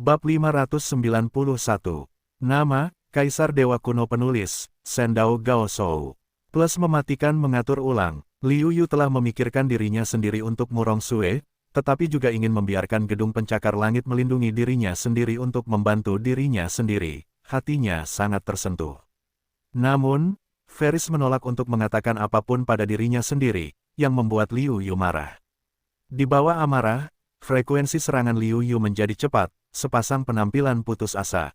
Bab 591. Nama, Kaisar Dewa Kuno. Penulis, Sendao Gaoshou. Plus mematikan mengatur ulang, Liu Yu telah memikirkan dirinya sendiri untuk Murong Sue, tetapi juga ingin membiarkan gedung pencakar langit melindungi dirinya sendiri untuk membantu dirinya sendiri. Hatinya sangat tersentuh. Namun, Ferris menolak untuk mengatakan apapun pada dirinya sendiri, yang membuat Liu Yu marah. Di bawah amarah, frekuensi serangan Liu Yu menjadi cepat, sepasang penampilan putus asa.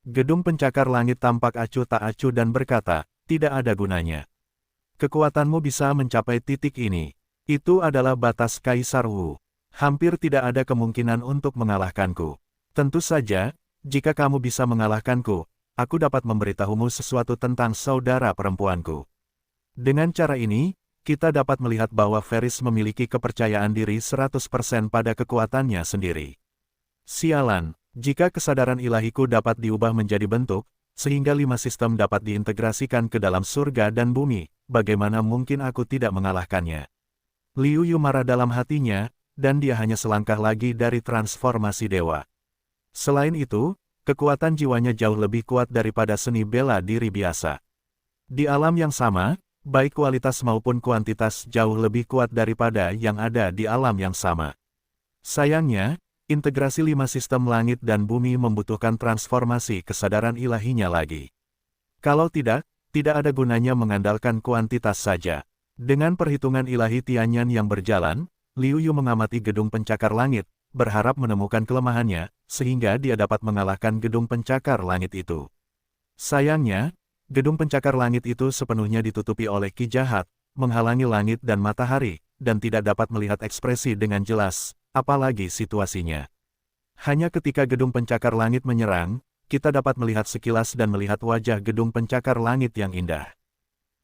Gedung pencakar langit tampak acuh tak acuh dan berkata, tidak ada gunanya. Kekuatanmu bisa mencapai titik ini. Itu adalah batas Kaisar Wu. Hampir tidak ada kemungkinan untuk mengalahkanku. Tentu saja, jika kamu bisa mengalahkanku, aku dapat memberitahumu sesuatu tentang saudara perempuanku. Dengan cara ini, kita dapat melihat bahwa Ferris memiliki kepercayaan diri 100% pada kekuatannya sendiri. Sialan, jika kesadaran ilahiku dapat diubah menjadi bentuk, sehingga 5 sistem dapat diintegrasikan ke dalam surga dan bumi, bagaimana mungkin aku tidak mengalahkannya? Liu Yu marah dalam hatinya, dan dia hanya selangkah lagi dari transformasi dewa. Selain itu, kekuatan jiwanya jauh lebih kuat daripada seni bela diri biasa. Di alam yang sama, baik kualitas maupun kuantitas jauh lebih kuat daripada yang ada di alam yang sama. Sayangnya, integrasi 5 sistem langit dan bumi membutuhkan transformasi kesadaran ilahinya lagi. Kalau tidak, tidak ada gunanya mengandalkan kuantitas saja. Dengan perhitungan ilahi Tianyan yang berjalan, Liu Yu mengamati gedung pencakar langit, berharap menemukan kelemahannya, sehingga dia dapat mengalahkan gedung pencakar langit itu. Sayangnya, gedung pencakar langit itu sepenuhnya ditutupi oleh ki jahat, menghalangi langit dan matahari, dan tidak dapat melihat ekspresi dengan jelas, apalagi situasinya. Hanya ketika gedung pencakar langit menyerang, kita dapat melihat sekilas dan melihat wajah gedung pencakar langit yang indah.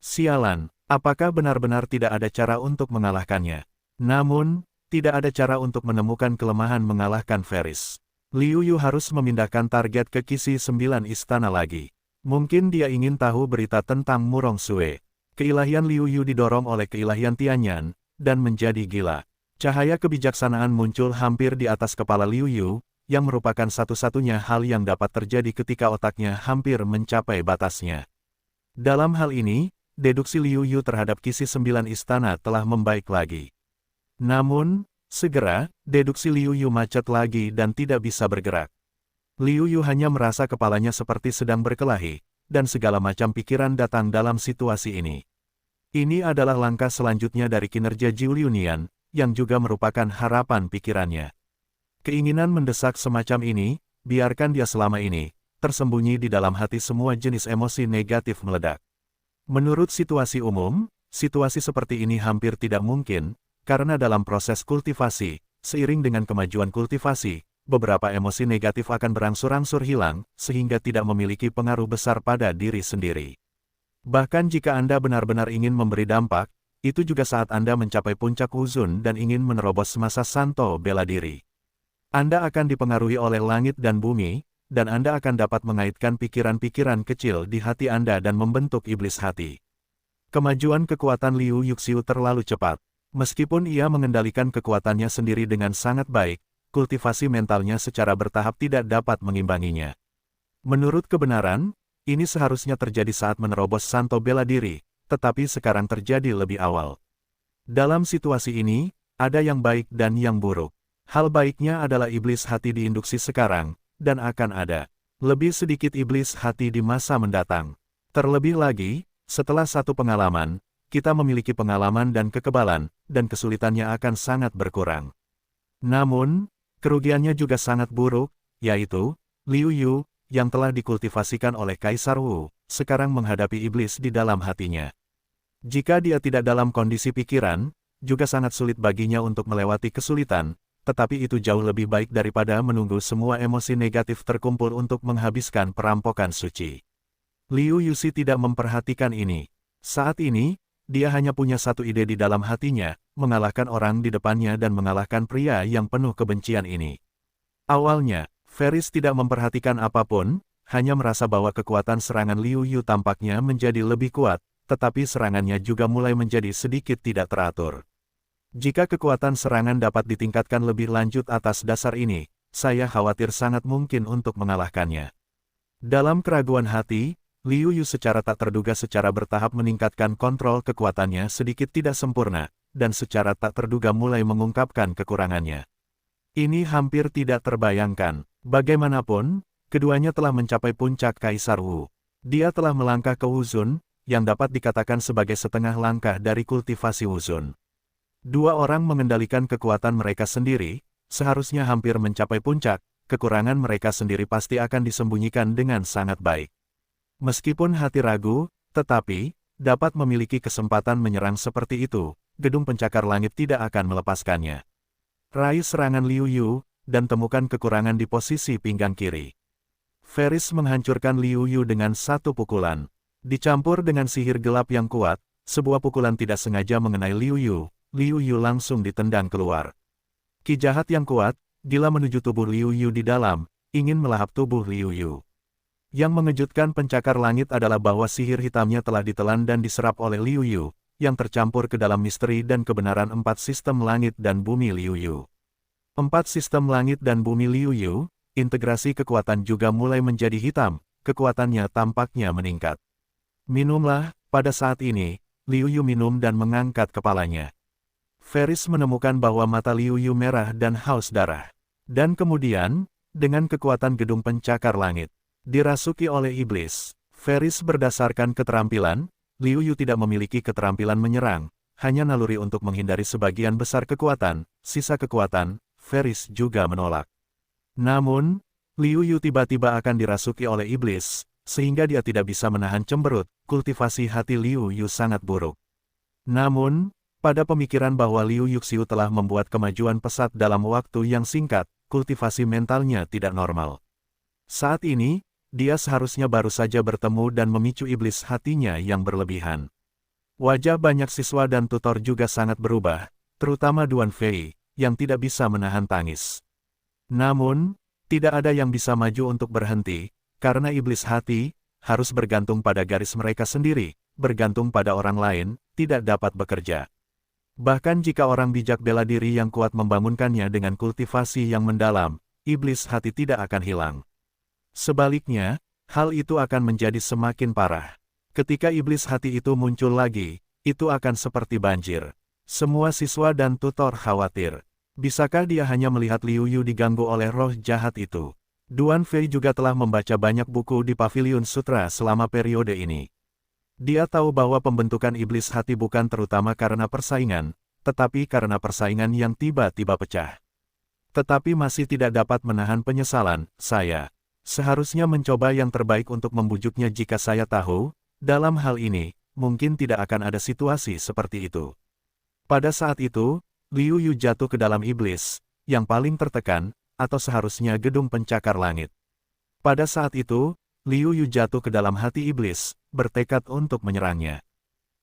Sialan, apakah benar-benar tidak ada cara untuk mengalahkannya? Namun, tidak ada cara untuk menemukan kelemahan mengalahkan Ferris. Liu Yu harus memindahkan target ke Kisi 9 istana lagi. Mungkin dia ingin tahu berita tentang Murong Sue. Keilahian Liu Yu didorong oleh keilahian Tianyan, dan menjadi gila. Cahaya kebijaksanaan muncul hampir di atas kepala Liu Yu, yang merupakan satu-satunya hal yang dapat terjadi ketika otaknya hampir mencapai batasnya. Dalam hal ini, deduksi Liu Yu terhadap Kisi 9 istana telah membaik lagi. Namun, segera, deduksi Liu Yu macet lagi dan tidak bisa bergerak. Liu Yu hanya merasa kepalanya seperti sedang berkelahi, dan segala macam pikiran datang dalam situasi ini. Ini adalah langkah selanjutnya dari kinerja Jiu Liunian, yang juga merupakan harapan pikirannya. Keinginan mendesak semacam ini, biarkan dia selama ini, tersembunyi di dalam hati semua jenis emosi negatif meledak. Menurut situasi umum, situasi seperti ini hampir tidak mungkin, karena dalam proses kultivasi, seiring dengan kemajuan kultivasi, beberapa emosi negatif akan berangsur-angsur hilang, sehingga tidak memiliki pengaruh besar pada diri sendiri. Bahkan jika Anda benar-benar ingin memberi dampak, itu juga saat Anda mencapai puncak Wuzun dan ingin menerobos masa Santo bela diri. Anda akan dipengaruhi oleh langit dan bumi, dan Anda akan dapat mengaitkan pikiran-pikiran kecil di hati Anda dan membentuk iblis hati. Kemajuan kekuatan Liu Yuxiu terlalu cepat. Meskipun ia mengendalikan kekuatannya sendiri dengan sangat baik, kultivasi mentalnya secara bertahap tidak dapat mengimbanginya. Menurut kebenaran, ini seharusnya terjadi saat menerobos Santo bela diri, tetapi sekarang terjadi lebih awal. Dalam situasi ini, ada yang baik dan yang buruk. Hal baiknya adalah iblis hati diinduksi sekarang, dan akan ada lebih sedikit iblis hati di masa mendatang. Terlebih lagi, setelah satu pengalaman, kita memiliki pengalaman dan kekebalan, dan kesulitannya akan sangat berkurang. Namun, kerugiannya juga sangat buruk, yaitu, Liu Yu, yang telah dikultivasikan oleh Kaisar Wu, sekarang menghadapi iblis di dalam hatinya. Jika dia tidak dalam kondisi pikiran, juga sangat sulit baginya untuk melewati kesulitan, tetapi itu jauh lebih baik daripada menunggu semua emosi negatif terkumpul untuk menghabiskan perampokan suci. Liu Yuxi tidak memperhatikan ini. Saat ini, dia hanya punya satu ide di dalam hatinya, mengalahkan orang di depannya dan mengalahkan pria yang penuh kebencian ini. Awalnya, Ferris tidak memperhatikan apapun, hanya merasa bahwa kekuatan serangan Liu Yu tampaknya menjadi lebih kuat, tetapi serangannya juga mulai menjadi sedikit tidak teratur. Jika kekuatan serangan dapat ditingkatkan lebih lanjut atas dasar ini, saya khawatir sangat mungkin untuk mengalahkannya. Dalam keraguan hati, Liu Yu secara tak terduga secara bertahap meningkatkan kontrol kekuatannya sedikit tidak sempurna, dan secara tak terduga mulai mengungkapkan kekurangannya. Ini hampir tidak terbayangkan. Bagaimanapun, keduanya telah mencapai puncak Kaisar Wu. Dia telah melangkah ke Wuzun, yang dapat dikatakan sebagai setengah langkah dari kultivasi Wuzun. Dua orang mengendalikan kekuatan mereka sendiri, seharusnya hampir mencapai puncak, kekurangan mereka sendiri pasti akan disembunyikan dengan sangat baik. Meskipun hati ragu, tetapi, dapat memiliki kesempatan menyerang seperti itu, gedung pencakar langit tidak akan melepaskannya. Raih serangan Liu Yu, dan temukan kekurangan di posisi pinggang kiri. Ferris menghancurkan Liu Yu dengan satu pukulan. Dicampur dengan sihir gelap yang kuat, sebuah pukulan tidak sengaja mengenai Liu Yu langsung ditendang keluar. Ki jahat yang kuat, gila menuju tubuh Liu Yu di dalam, ingin melahap tubuh Liu Yu. Yang mengejutkan pencakar langit adalah bahwa sihir hitamnya telah ditelan dan diserap oleh Liu Yu, yang tercampur ke dalam misteri dan kebenaran 4 sistem langit dan bumi Liu Yu. 4 sistem langit dan bumi Liu Yu, integrasi kekuatan juga mulai menjadi hitam, kekuatannya tampaknya meningkat. Minumlah, pada saat ini, Liu Yu minum dan mengangkat kepalanya. Ferris menemukan bahwa mata Liu Yu merah dan haus darah. Dan kemudian, dengan kekuatan gedung pencakar langit, dirasuki oleh iblis. Ferris berdasarkan keterampilan, Liu Yu tidak memiliki keterampilan menyerang, hanya naluri untuk menghindari sebagian besar kekuatan, sisa kekuatan, Ferris juga menolak. Namun, Liu Yu tiba-tiba akan dirasuki oleh iblis, sehingga dia tidak bisa menahan cemberut, kultivasi hati Liu Yu sangat buruk. Namun, pada pemikiran bahwa Liu Yuxiu telah membuat kemajuan pesat dalam waktu yang singkat, kultivasi mentalnya tidak normal. Saat ini, dia seharusnya baru saja bertemu dan memicu iblis hatinya yang berlebihan. Wajah banyak siswa dan tutor juga sangat berubah, terutama Duan Fei, yang tidak bisa menahan tangis. Namun, tidak ada yang bisa maju untuk berhenti, karena iblis hati, harus bergantung pada garis mereka sendiri, bergantung pada orang lain, tidak dapat bekerja. Bahkan jika orang bijak bela diri yang kuat membangunkannya dengan kultivasi yang mendalam, iblis hati tidak akan hilang. Sebaliknya, hal itu akan menjadi semakin parah. Ketika iblis hati itu muncul lagi, itu akan seperti banjir. Semua siswa dan tutor khawatir. Bisakah dia hanya melihat Liu Yu diganggu oleh roh jahat itu? Duan Fei juga telah membaca banyak buku di Pavilion Sutra selama periode ini. Dia tahu bahwa pembentukan iblis hati bukan terutama karena persaingan, tetapi karena persaingan yang tiba-tiba pecah. Tetapi masih tidak dapat menahan penyesalan, saya seharusnya mencoba yang terbaik untuk membujuknya jika saya tahu, dalam hal ini, mungkin tidak akan ada situasi seperti itu. Pada saat itu, Liu Yu jatuh ke dalam iblis, yang paling tertekan, atau seharusnya gedung pencakar langit. Pada saat itu, Liu Yu jatuh ke dalam hati iblis, bertekad untuk menyerangnya.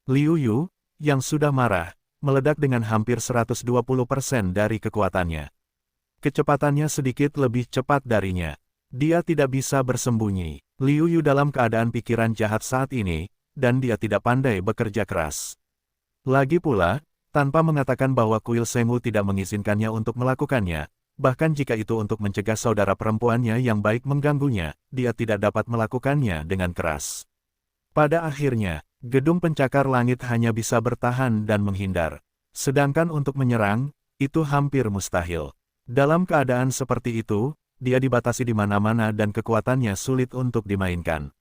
Liu Yu, yang sudah marah, meledak dengan hampir 120% dari kekuatannya. Kecepatannya sedikit lebih cepat darinya. Dia tidak bisa bersembunyi. Liu Yu dalam keadaan pikiran jahat saat ini, dan dia tidak pandai bekerja keras. Lagi pula, tanpa mengatakan bahwa kuil Sengwu tidak mengizinkannya untuk melakukannya, bahkan jika itu untuk mencegah saudara perempuannya yang baik mengganggunya, dia tidak dapat melakukannya dengan keras. Pada akhirnya, gedung pencakar langit hanya bisa bertahan dan menghindar. Sedangkan untuk menyerang, itu hampir mustahil. Dalam keadaan seperti itu, dia dibatasi di mana-mana dan kekuatannya sulit untuk dimainkan.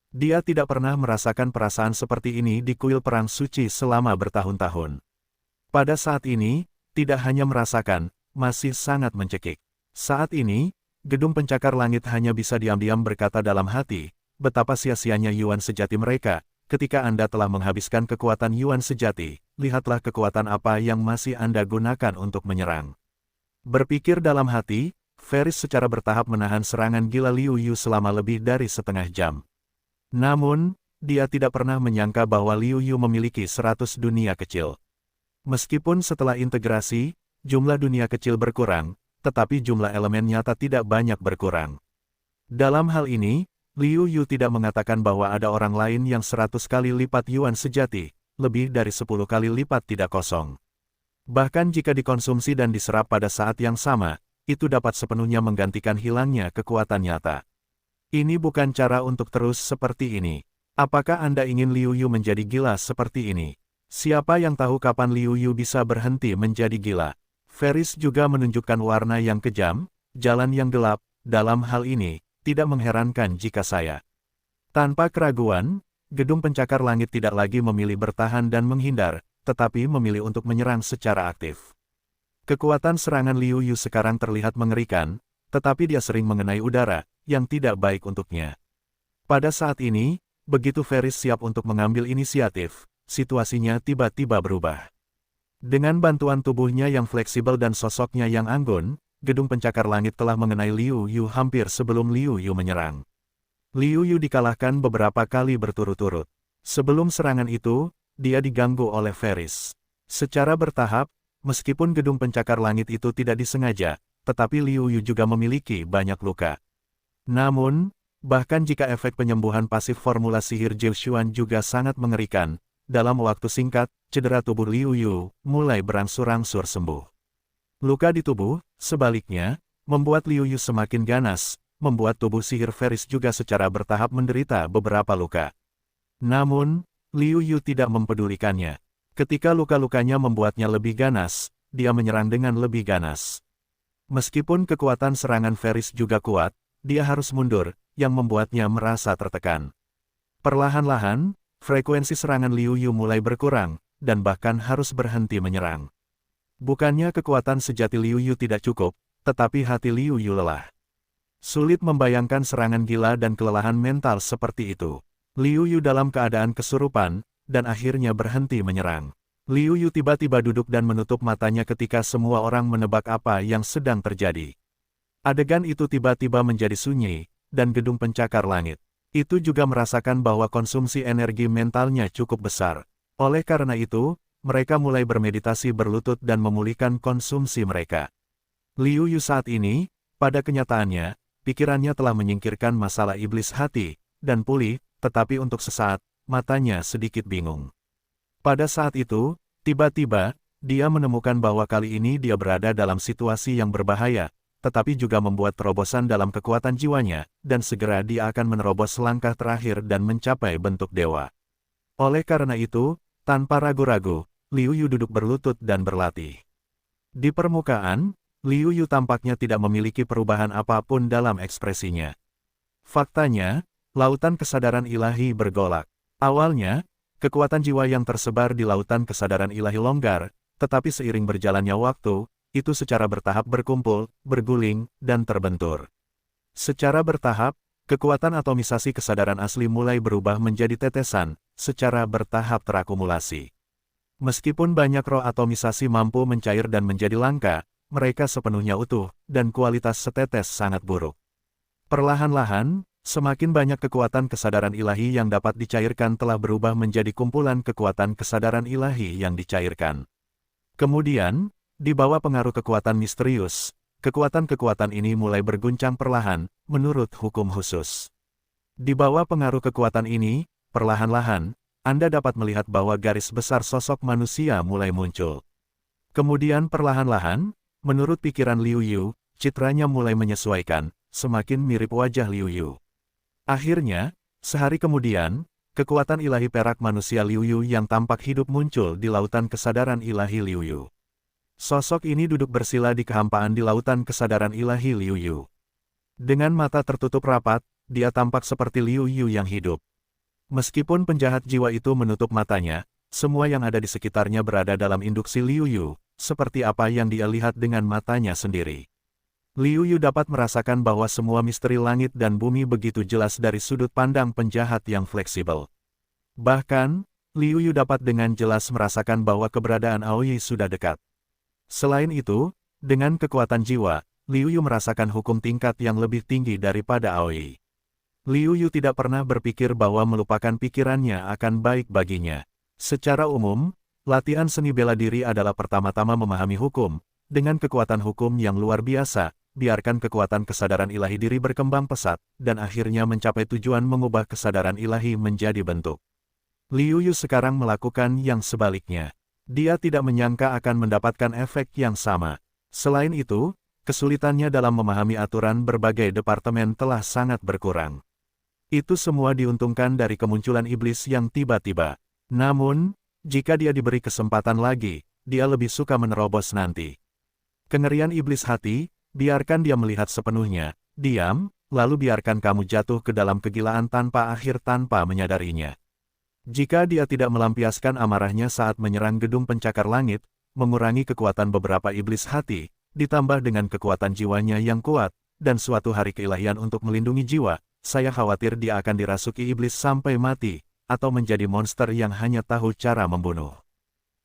Dia tidak pernah merasakan perasaan seperti ini di kuil perang suci selama bertahun-tahun. Pada saat ini, tidak hanya merasakan, masih sangat mencekik. Saat ini, gedung pencakar langit hanya bisa diam-diam berkata dalam hati, betapa sia-sianya Yuan sejati mereka. Ketika Anda telah menghabiskan kekuatan Yuan sejati, lihatlah kekuatan apa yang masih Anda gunakan untuk menyerang. Berpikir dalam hati, Ferris secara bertahap menahan serangan gila Liu Yu selama lebih dari setengah jam. Namun, dia tidak pernah menyangka bahwa Liu Yu memiliki 100 dunia kecil. Meskipun setelah integrasi, jumlah dunia kecil berkurang, tetapi jumlah elemen nyata tidak banyak berkurang. Dalam hal ini, Liu Yu tidak mengatakan bahwa ada orang lain yang 100 kali lipat Yuan sejati, lebih dari 10 kali lipat tidak kosong. Bahkan jika dikonsumsi dan diserap pada saat yang sama, itu dapat sepenuhnya menggantikan hilangnya kekuatan nyata. Ini bukan cara untuk terus seperti ini. Apakah Anda ingin Liu Yu menjadi gila seperti ini? Siapa yang tahu kapan Liu Yu bisa berhenti menjadi gila? Ferris juga menunjukkan warna yang kejam, jalan yang gelap. Dalam hal ini, tidak mengherankan jika saya. Tanpa keraguan, gedung pencakar langit tidak lagi memilih bertahan dan menghindar, tetapi memilih untuk menyerang secara aktif. Kekuatan serangan Liu Yu sekarang terlihat mengerikan, tetapi dia sering mengenai udara, yang tidak baik untuknya. Pada saat ini, begitu Ferris siap untuk mengambil inisiatif, situasinya tiba-tiba berubah. Dengan bantuan tubuhnya yang fleksibel dan sosoknya yang anggun, gedung pencakar langit telah mengenai Liu Yu hampir sebelum Liu Yu menyerang. Liu Yu dikalahkan beberapa kali berturut-turut. Sebelum serangan itu, dia diganggu oleh Ferris. Secara bertahap, meskipun gedung pencakar langit itu tidak disengaja, tetapi Liu Yu juga memiliki banyak luka. Namun, bahkan jika efek penyembuhan pasif formula sihir Jiushuan juga sangat mengerikan, dalam waktu singkat, cedera tubuh Liu Yu mulai berangsur-angsur sembuh. Luka di tubuh, sebaliknya, membuat Liu Yu semakin ganas, membuat tubuh sihir Ferris juga secara bertahap menderita beberapa luka. Namun, Liu Yu tidak mempedulikannya. Ketika luka-lukanya membuatnya lebih ganas, dia menyerang dengan lebih ganas. Meskipun kekuatan serangan Ferris juga kuat, dia harus mundur, yang membuatnya merasa tertekan. Perlahan-lahan, frekuensi serangan Liu Yu mulai berkurang, dan bahkan harus berhenti menyerang. Bukannya kekuatan sejati Liu Yu tidak cukup, tetapi hati Liu Yu lelah. Sulit membayangkan serangan gila dan kelelahan mental seperti itu. Liu Yu dalam keadaan kesurupan, dan akhirnya berhenti menyerang. Liu Yu tiba-tiba duduk dan menutup matanya ketika semua orang menebak apa yang sedang terjadi. Adegan itu tiba-tiba menjadi sunyi, dan gedung pencakar langit itu juga merasakan bahwa konsumsi energi mentalnya cukup besar. Oleh karena itu, mereka mulai bermeditasi berlutut dan memulihkan konsumsi mereka. Liu Yu saat ini, pada kenyataannya, pikirannya telah menyingkirkan masalah iblis hati, dan pulih, tetapi untuk sesaat, matanya sedikit bingung. Pada saat itu, tiba-tiba, dia menemukan bahwa kali ini dia berada dalam situasi yang berbahaya, tetapi juga membuat terobosan dalam kekuatan jiwanya, dan segera dia akan menerobos langkah terakhir dan mencapai bentuk dewa. Oleh karena itu, tanpa ragu-ragu, Liu Yu duduk berlutut dan berlatih. Di permukaan, Liu Yu tampaknya tidak memiliki perubahan apapun dalam ekspresinya. Faktanya, lautan kesadaran ilahi bergolak. Awalnya, kekuatan jiwa yang tersebar di lautan kesadaran ilahi longgar, tetapi seiring berjalannya waktu, itu secara bertahap berkumpul, berguling, dan terbentur. Secara bertahap, kekuatan atomisasi kesadaran asli mulai berubah menjadi tetesan, secara bertahap terakumulasi. Meskipun banyak roh atomisasi mampu mencair dan menjadi langka, mereka sepenuhnya utuh, dan kualitas setetes sangat buruk. Perlahan-lahan, semakin banyak kekuatan kesadaran ilahi yang dapat dicairkan telah berubah menjadi kumpulan kekuatan kesadaran ilahi yang dicairkan. Kemudian, di bawah pengaruh kekuatan misterius, kekuatan-kekuatan ini mulai berguncang perlahan, menurut hukum khusus. Di bawah pengaruh kekuatan ini, perlahan-lahan, Anda dapat melihat bahwa garis besar sosok manusia mulai muncul. Kemudian perlahan-lahan, menurut pikiran Liu Yu, citranya mulai menyesuaikan, semakin mirip wajah Liu Yu. Akhirnya, sehari kemudian, kekuatan ilahi perak manusia Liu Yu yang tampak hidup muncul di lautan kesadaran ilahi Liu Yu. Sosok ini duduk bersila di kehampaan di lautan kesadaran ilahi Liu Yu. Dengan mata tertutup rapat, dia tampak seperti Liu Yu yang hidup. Meskipun penjahat jiwa itu menutup matanya, semua yang ada di sekitarnya berada dalam induksi Liu Yu, seperti apa yang dia lihat dengan matanya sendiri. Liu Yu dapat merasakan bahwa semua misteri langit dan bumi begitu jelas dari sudut pandang penjahat yang fleksibel. Bahkan, Liu Yu dapat dengan jelas merasakan bahwa keberadaan Aoyi sudah dekat. Selain itu, dengan kekuatan jiwa, Liu Yu merasakan hukum tingkat yang lebih tinggi daripada Aoyi. Liu Yu tidak pernah berpikir bahwa melupakan pikirannya akan baik baginya. Secara umum, latihan seni bela diri adalah pertama-tama memahami hukum. Dengan kekuatan hukum yang luar biasa, biarkan kekuatan kesadaran ilahi diri berkembang pesat, dan akhirnya mencapai tujuan mengubah kesadaran ilahi menjadi bentuk. Liu Yu sekarang melakukan yang sebaliknya. Dia tidak menyangka akan mendapatkan efek yang sama. Selain itu, kesulitannya dalam memahami aturan berbagai departemen telah sangat berkurang. Itu semua diuntungkan dari kemunculan iblis yang tiba-tiba. Namun, jika dia diberi kesempatan lagi, dia lebih suka menerobos nanti. Kengerian iblis hati, biarkan dia melihat sepenuhnya, diam, lalu biarkan kamu jatuh ke dalam kegilaan tanpa akhir tanpa menyadarinya. Jika dia tidak melampiaskan amarahnya saat menyerang gedung pencakar langit, mengurangi kekuatan beberapa iblis hati, ditambah dengan kekuatan jiwanya yang kuat, dan suatu hari keilahian untuk melindungi jiwa, saya khawatir dia akan dirasuki iblis sampai mati, atau menjadi monster yang hanya tahu cara membunuh.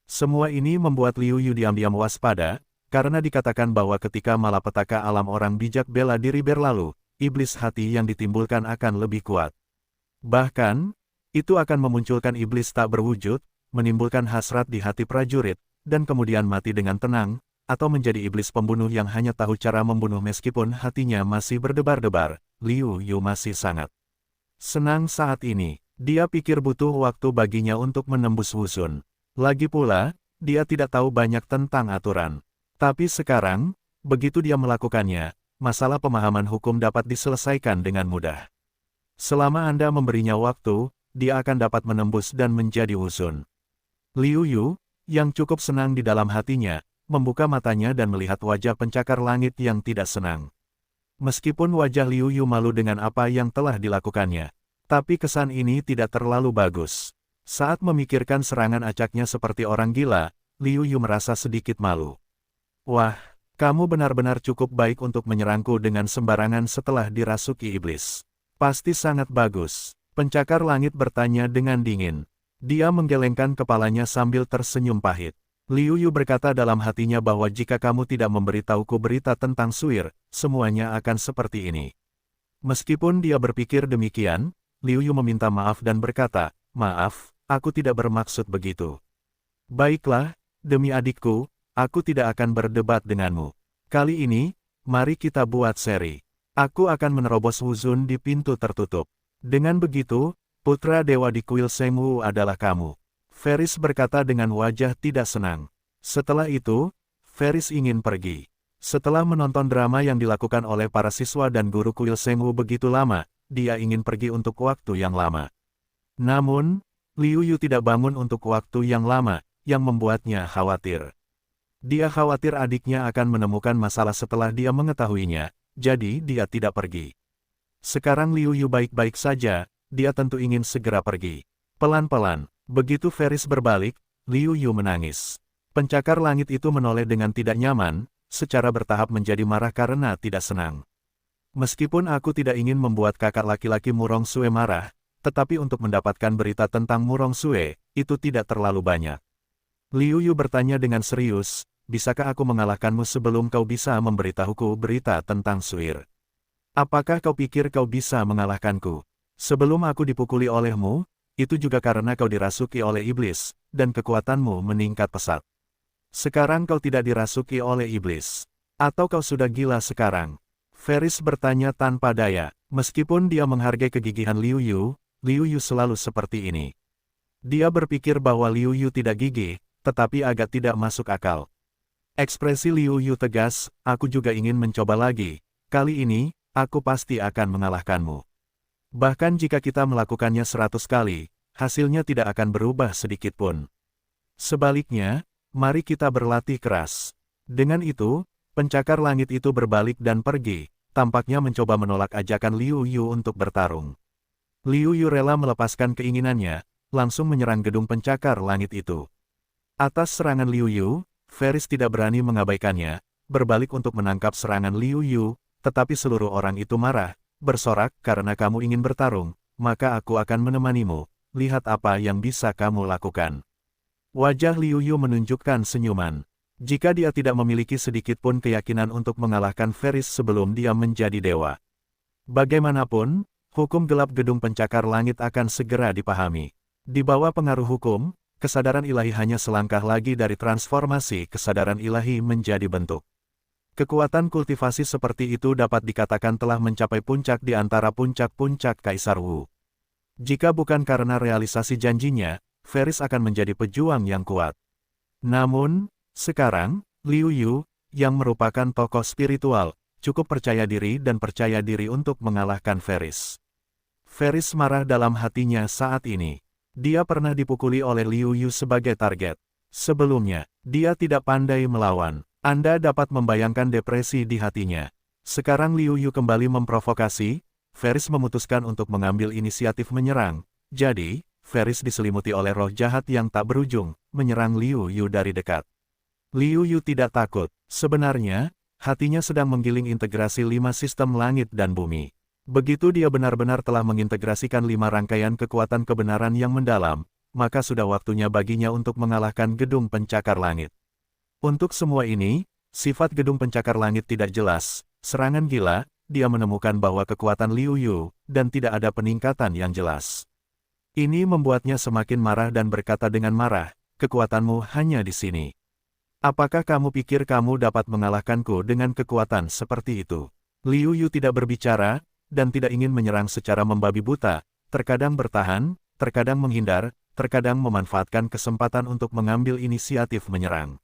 Semua ini membuat Liu Yu diam-diam waspada, karena dikatakan bahwa ketika malapetaka alam orang bijak bela diri berlalu, iblis hati yang ditimbulkan akan lebih kuat. Bahkan, itu akan memunculkan iblis tak berwujud, menimbulkan hasrat di hati prajurit, dan kemudian mati dengan tenang, atau menjadi iblis pembunuh yang hanya tahu cara membunuh meskipun hatinya masih berdebar-debar. Liu Yu masih sangat senang saat ini. Dia pikir butuh waktu baginya untuk menembus Wusun. Lagi pula, dia tidak tahu banyak tentang aturan. Tapi sekarang, begitu dia melakukannya, masalah pemahaman hukum dapat diselesaikan dengan mudah. Selama Anda memberinya waktu, dia akan dapat menembus dan menjadi Wusun. Liu Yu, yang cukup senang di dalam hatinya, membuka matanya dan melihat wajah pencakar langit yang tidak senang. Meskipun wajah Liu Yu malu dengan apa yang telah dilakukannya, tapi kesan ini tidak terlalu bagus. Saat memikirkan serangan acaknya seperti orang gila, Liu Yu merasa sedikit malu. Wah, kamu benar-benar cukup baik untuk menyerangku dengan sembarangan setelah dirasuki iblis. Pasti sangat bagus. Pencakar langit bertanya dengan dingin. Dia menggelengkan kepalanya sambil tersenyum pahit. Liu Yu berkata dalam hatinya bahwa jika kamu tidak memberitahuku berita tentang Suir, semuanya akan seperti ini. Meskipun dia berpikir demikian, Liu Yu meminta maaf dan berkata, "Maaf, aku tidak bermaksud begitu." "Baiklah, demi adikku, aku tidak akan berdebat denganmu. Kali ini, mari kita buat seri. Aku akan menerobos Wuzun di pintu tertutup. Dengan begitu, putra dewa di kuil Sengwu adalah kamu." Ferris berkata dengan wajah tidak senang. Setelah itu, Ferris ingin pergi. Setelah menonton drama yang dilakukan oleh para siswa dan guru kuil Sengwu begitu lama, dia ingin pergi untuk waktu yang lama. Namun, Liu Yu tidak bangun untuk waktu yang lama, yang membuatnya khawatir. Dia khawatir adiknya akan menemukan masalah setelah dia mengetahuinya, jadi dia tidak pergi. Sekarang Liu Yu baik-baik saja, dia tentu ingin segera pergi. Pelan-pelan, begitu Ferris berbalik, Liu Yu menangis. Pencakar langit itu menoleh dengan tidak nyaman, secara bertahap menjadi marah karena tidak senang. Meskipun aku tidak ingin membuat kakak laki-laki Murong Sue marah, tetapi untuk mendapatkan berita tentang Murong Sue, itu tidak terlalu banyak. Liu Yu bertanya dengan serius, bisakah aku mengalahkanmu sebelum kau bisa memberitahuku berita tentang Suir? Apakah kau pikir kau bisa mengalahkanku? Sebelum aku dipukuli olehmu, itu juga karena kau dirasuki oleh iblis, dan kekuatanmu meningkat pesat. Sekarang kau tidak dirasuki oleh iblis. Atau kau sudah gila sekarang? Ferris bertanya tanpa daya. Meskipun dia menghargai kegigihan Liu Yu selalu seperti ini. Dia berpikir bahwa Liu Yu tidak gigih, tetapi agak tidak masuk akal. Ekspresi Liu Yu tegas, aku juga ingin mencoba lagi. Kali ini, aku pasti akan mengalahkanmu. Bahkan jika kita melakukannya 100 kali, hasilnya tidak akan berubah sedikit pun. Sebaliknya, mari kita berlatih keras. Dengan itu, pencakar langit itu berbalik dan pergi, tampaknya mencoba menolak ajakan Liu Yu untuk bertarung. Liu Yu rela melepaskan keinginannya, langsung menyerang gedung pencakar langit itu. Atas serangan Liu Yu, Ferris tidak berani mengabaikannya, berbalik untuk menangkap serangan Liu Yu, tetapi seluruh orang itu marah, bersorak, karena kamu ingin bertarung, maka aku akan menemanimu, lihat apa yang bisa kamu lakukan. Wajah Liu Yu menunjukkan senyuman. Jika dia tidak memiliki sedikit pun keyakinan untuk mengalahkan Ferris sebelum dia menjadi dewa. Bagaimanapun, hukum gelap gedung pencakar langit akan segera dipahami. Di bawah pengaruh hukum, kesadaran ilahi hanya selangkah lagi dari transformasi kesadaran ilahi menjadi bentuk. Kekuatan kultivasi seperti itu dapat dikatakan telah mencapai puncak di antara puncak-puncak Kaisar Wu. Jika bukan karena realisasi janjinya, Ferris akan menjadi pejuang yang kuat. Namun, sekarang, Liu Yu, yang merupakan tokoh spiritual, cukup percaya diri dan percaya diri untuk mengalahkan Varys. Varys marah dalam hatinya saat ini. Dia pernah dipukuli oleh Liu Yu sebagai target. Sebelumnya, dia tidak pandai melawan. Anda dapat membayangkan depresi di hatinya. Sekarang Liu Yu kembali memprovokasi, Varys memutuskan untuk mengambil inisiatif menyerang. Jadi, Varys diselimuti oleh roh jahat yang tak berujung, menyerang Liu Yu dari dekat. Liu Yu tidak takut. Sebenarnya, hatinya sedang menggiling integrasi 5 sistem langit dan bumi. Begitu dia benar-benar telah mengintegrasikan 5 rangkaian kekuatan kebenaran yang mendalam, maka sudah waktunya baginya untuk mengalahkan gedung pencakar langit. Untuk semua ini, sifat gedung pencakar langit tidak jelas, serangan gila, dia menemukan bahwa kekuatan Liu Yu, dan tidak ada peningkatan yang jelas. Ini membuatnya semakin marah dan berkata dengan marah, kekuatanmu hanya di sini. Apakah kamu pikir kamu dapat mengalahkanku dengan kekuatan seperti itu? Liu Yu tidak berbicara, dan tidak ingin menyerang secara membabi buta, terkadang bertahan, terkadang menghindar, terkadang memanfaatkan kesempatan untuk mengambil inisiatif menyerang.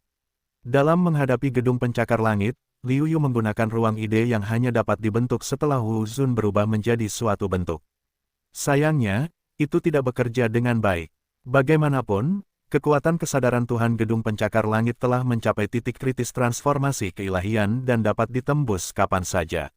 Dalam menghadapi gedung pencakar langit, Liu Yu menggunakan ruang ide yang hanya dapat dibentuk setelah Wu Zun berubah menjadi suatu bentuk. Sayangnya, itu tidak bekerja dengan baik. Bagaimanapun, kekuatan kesadaran Tuhan gedung pencakar langit telah mencapai titik kritis transformasi keilahian dan dapat ditembus kapan saja.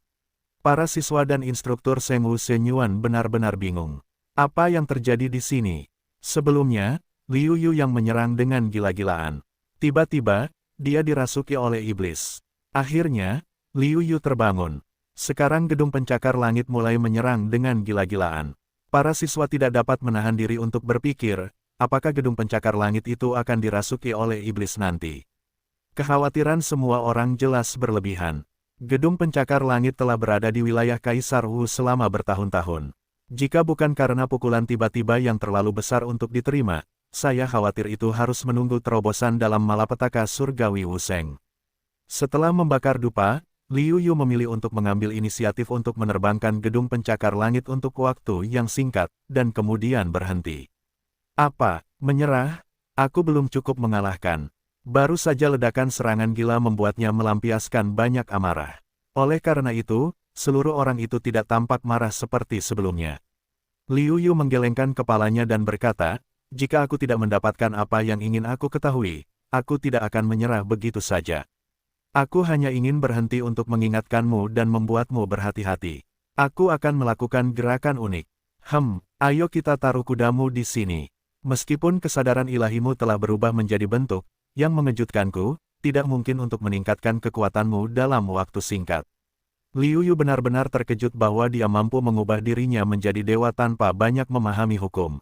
Para siswa dan instruktur Seng Wu Shenyuan benar-benar bingung. Apa yang terjadi di sini? Sebelumnya, Liu Yu yang menyerang dengan gila-gilaan. Tiba-tiba, dia dirasuki oleh iblis. Akhirnya, Liu Yu terbangun. Sekarang gedung pencakar langit mulai menyerang dengan gila-gilaan. Para siswa tidak dapat menahan diri untuk berpikir, apakah gedung pencakar langit itu akan dirasuki oleh iblis nanti. Kekhawatiran semua orang jelas berlebihan. Gedung pencakar langit telah berada di wilayah Kaisar Wu selama bertahun-tahun. Jika bukan karena pukulan tiba-tiba yang terlalu besar untuk diterima, saya khawatir itu harus menunggu terobosan dalam malapetaka surgawi Wuseng. Setelah membakar dupa, Liu Yu memilih untuk mengambil inisiatif untuk menerbangkan gedung pencakar langit untuk waktu yang singkat, dan kemudian berhenti. Apa? Menyerah? Aku belum cukup mengalahkan. Baru saja ledakan serangan gila membuatnya melampiaskan banyak amarah. Oleh karena itu, seluruh orang itu tidak tampak marah seperti sebelumnya. Liu Yu menggelengkan kepalanya dan berkata, jika aku tidak mendapatkan apa yang ingin aku ketahui, aku tidak akan menyerah begitu saja. Aku hanya ingin berhenti untuk mengingatkanmu dan membuatmu berhati-hati. Aku akan melakukan gerakan unik. Ayo kita taruh kudamu di sini. Meskipun kesadaran ilahimu telah berubah menjadi bentuk, yang mengejutkanku, tidak mungkin untuk meningkatkan kekuatanmu dalam waktu singkat. Liu Yu benar-benar terkejut bahwa dia mampu mengubah dirinya menjadi dewa tanpa banyak memahami hukum.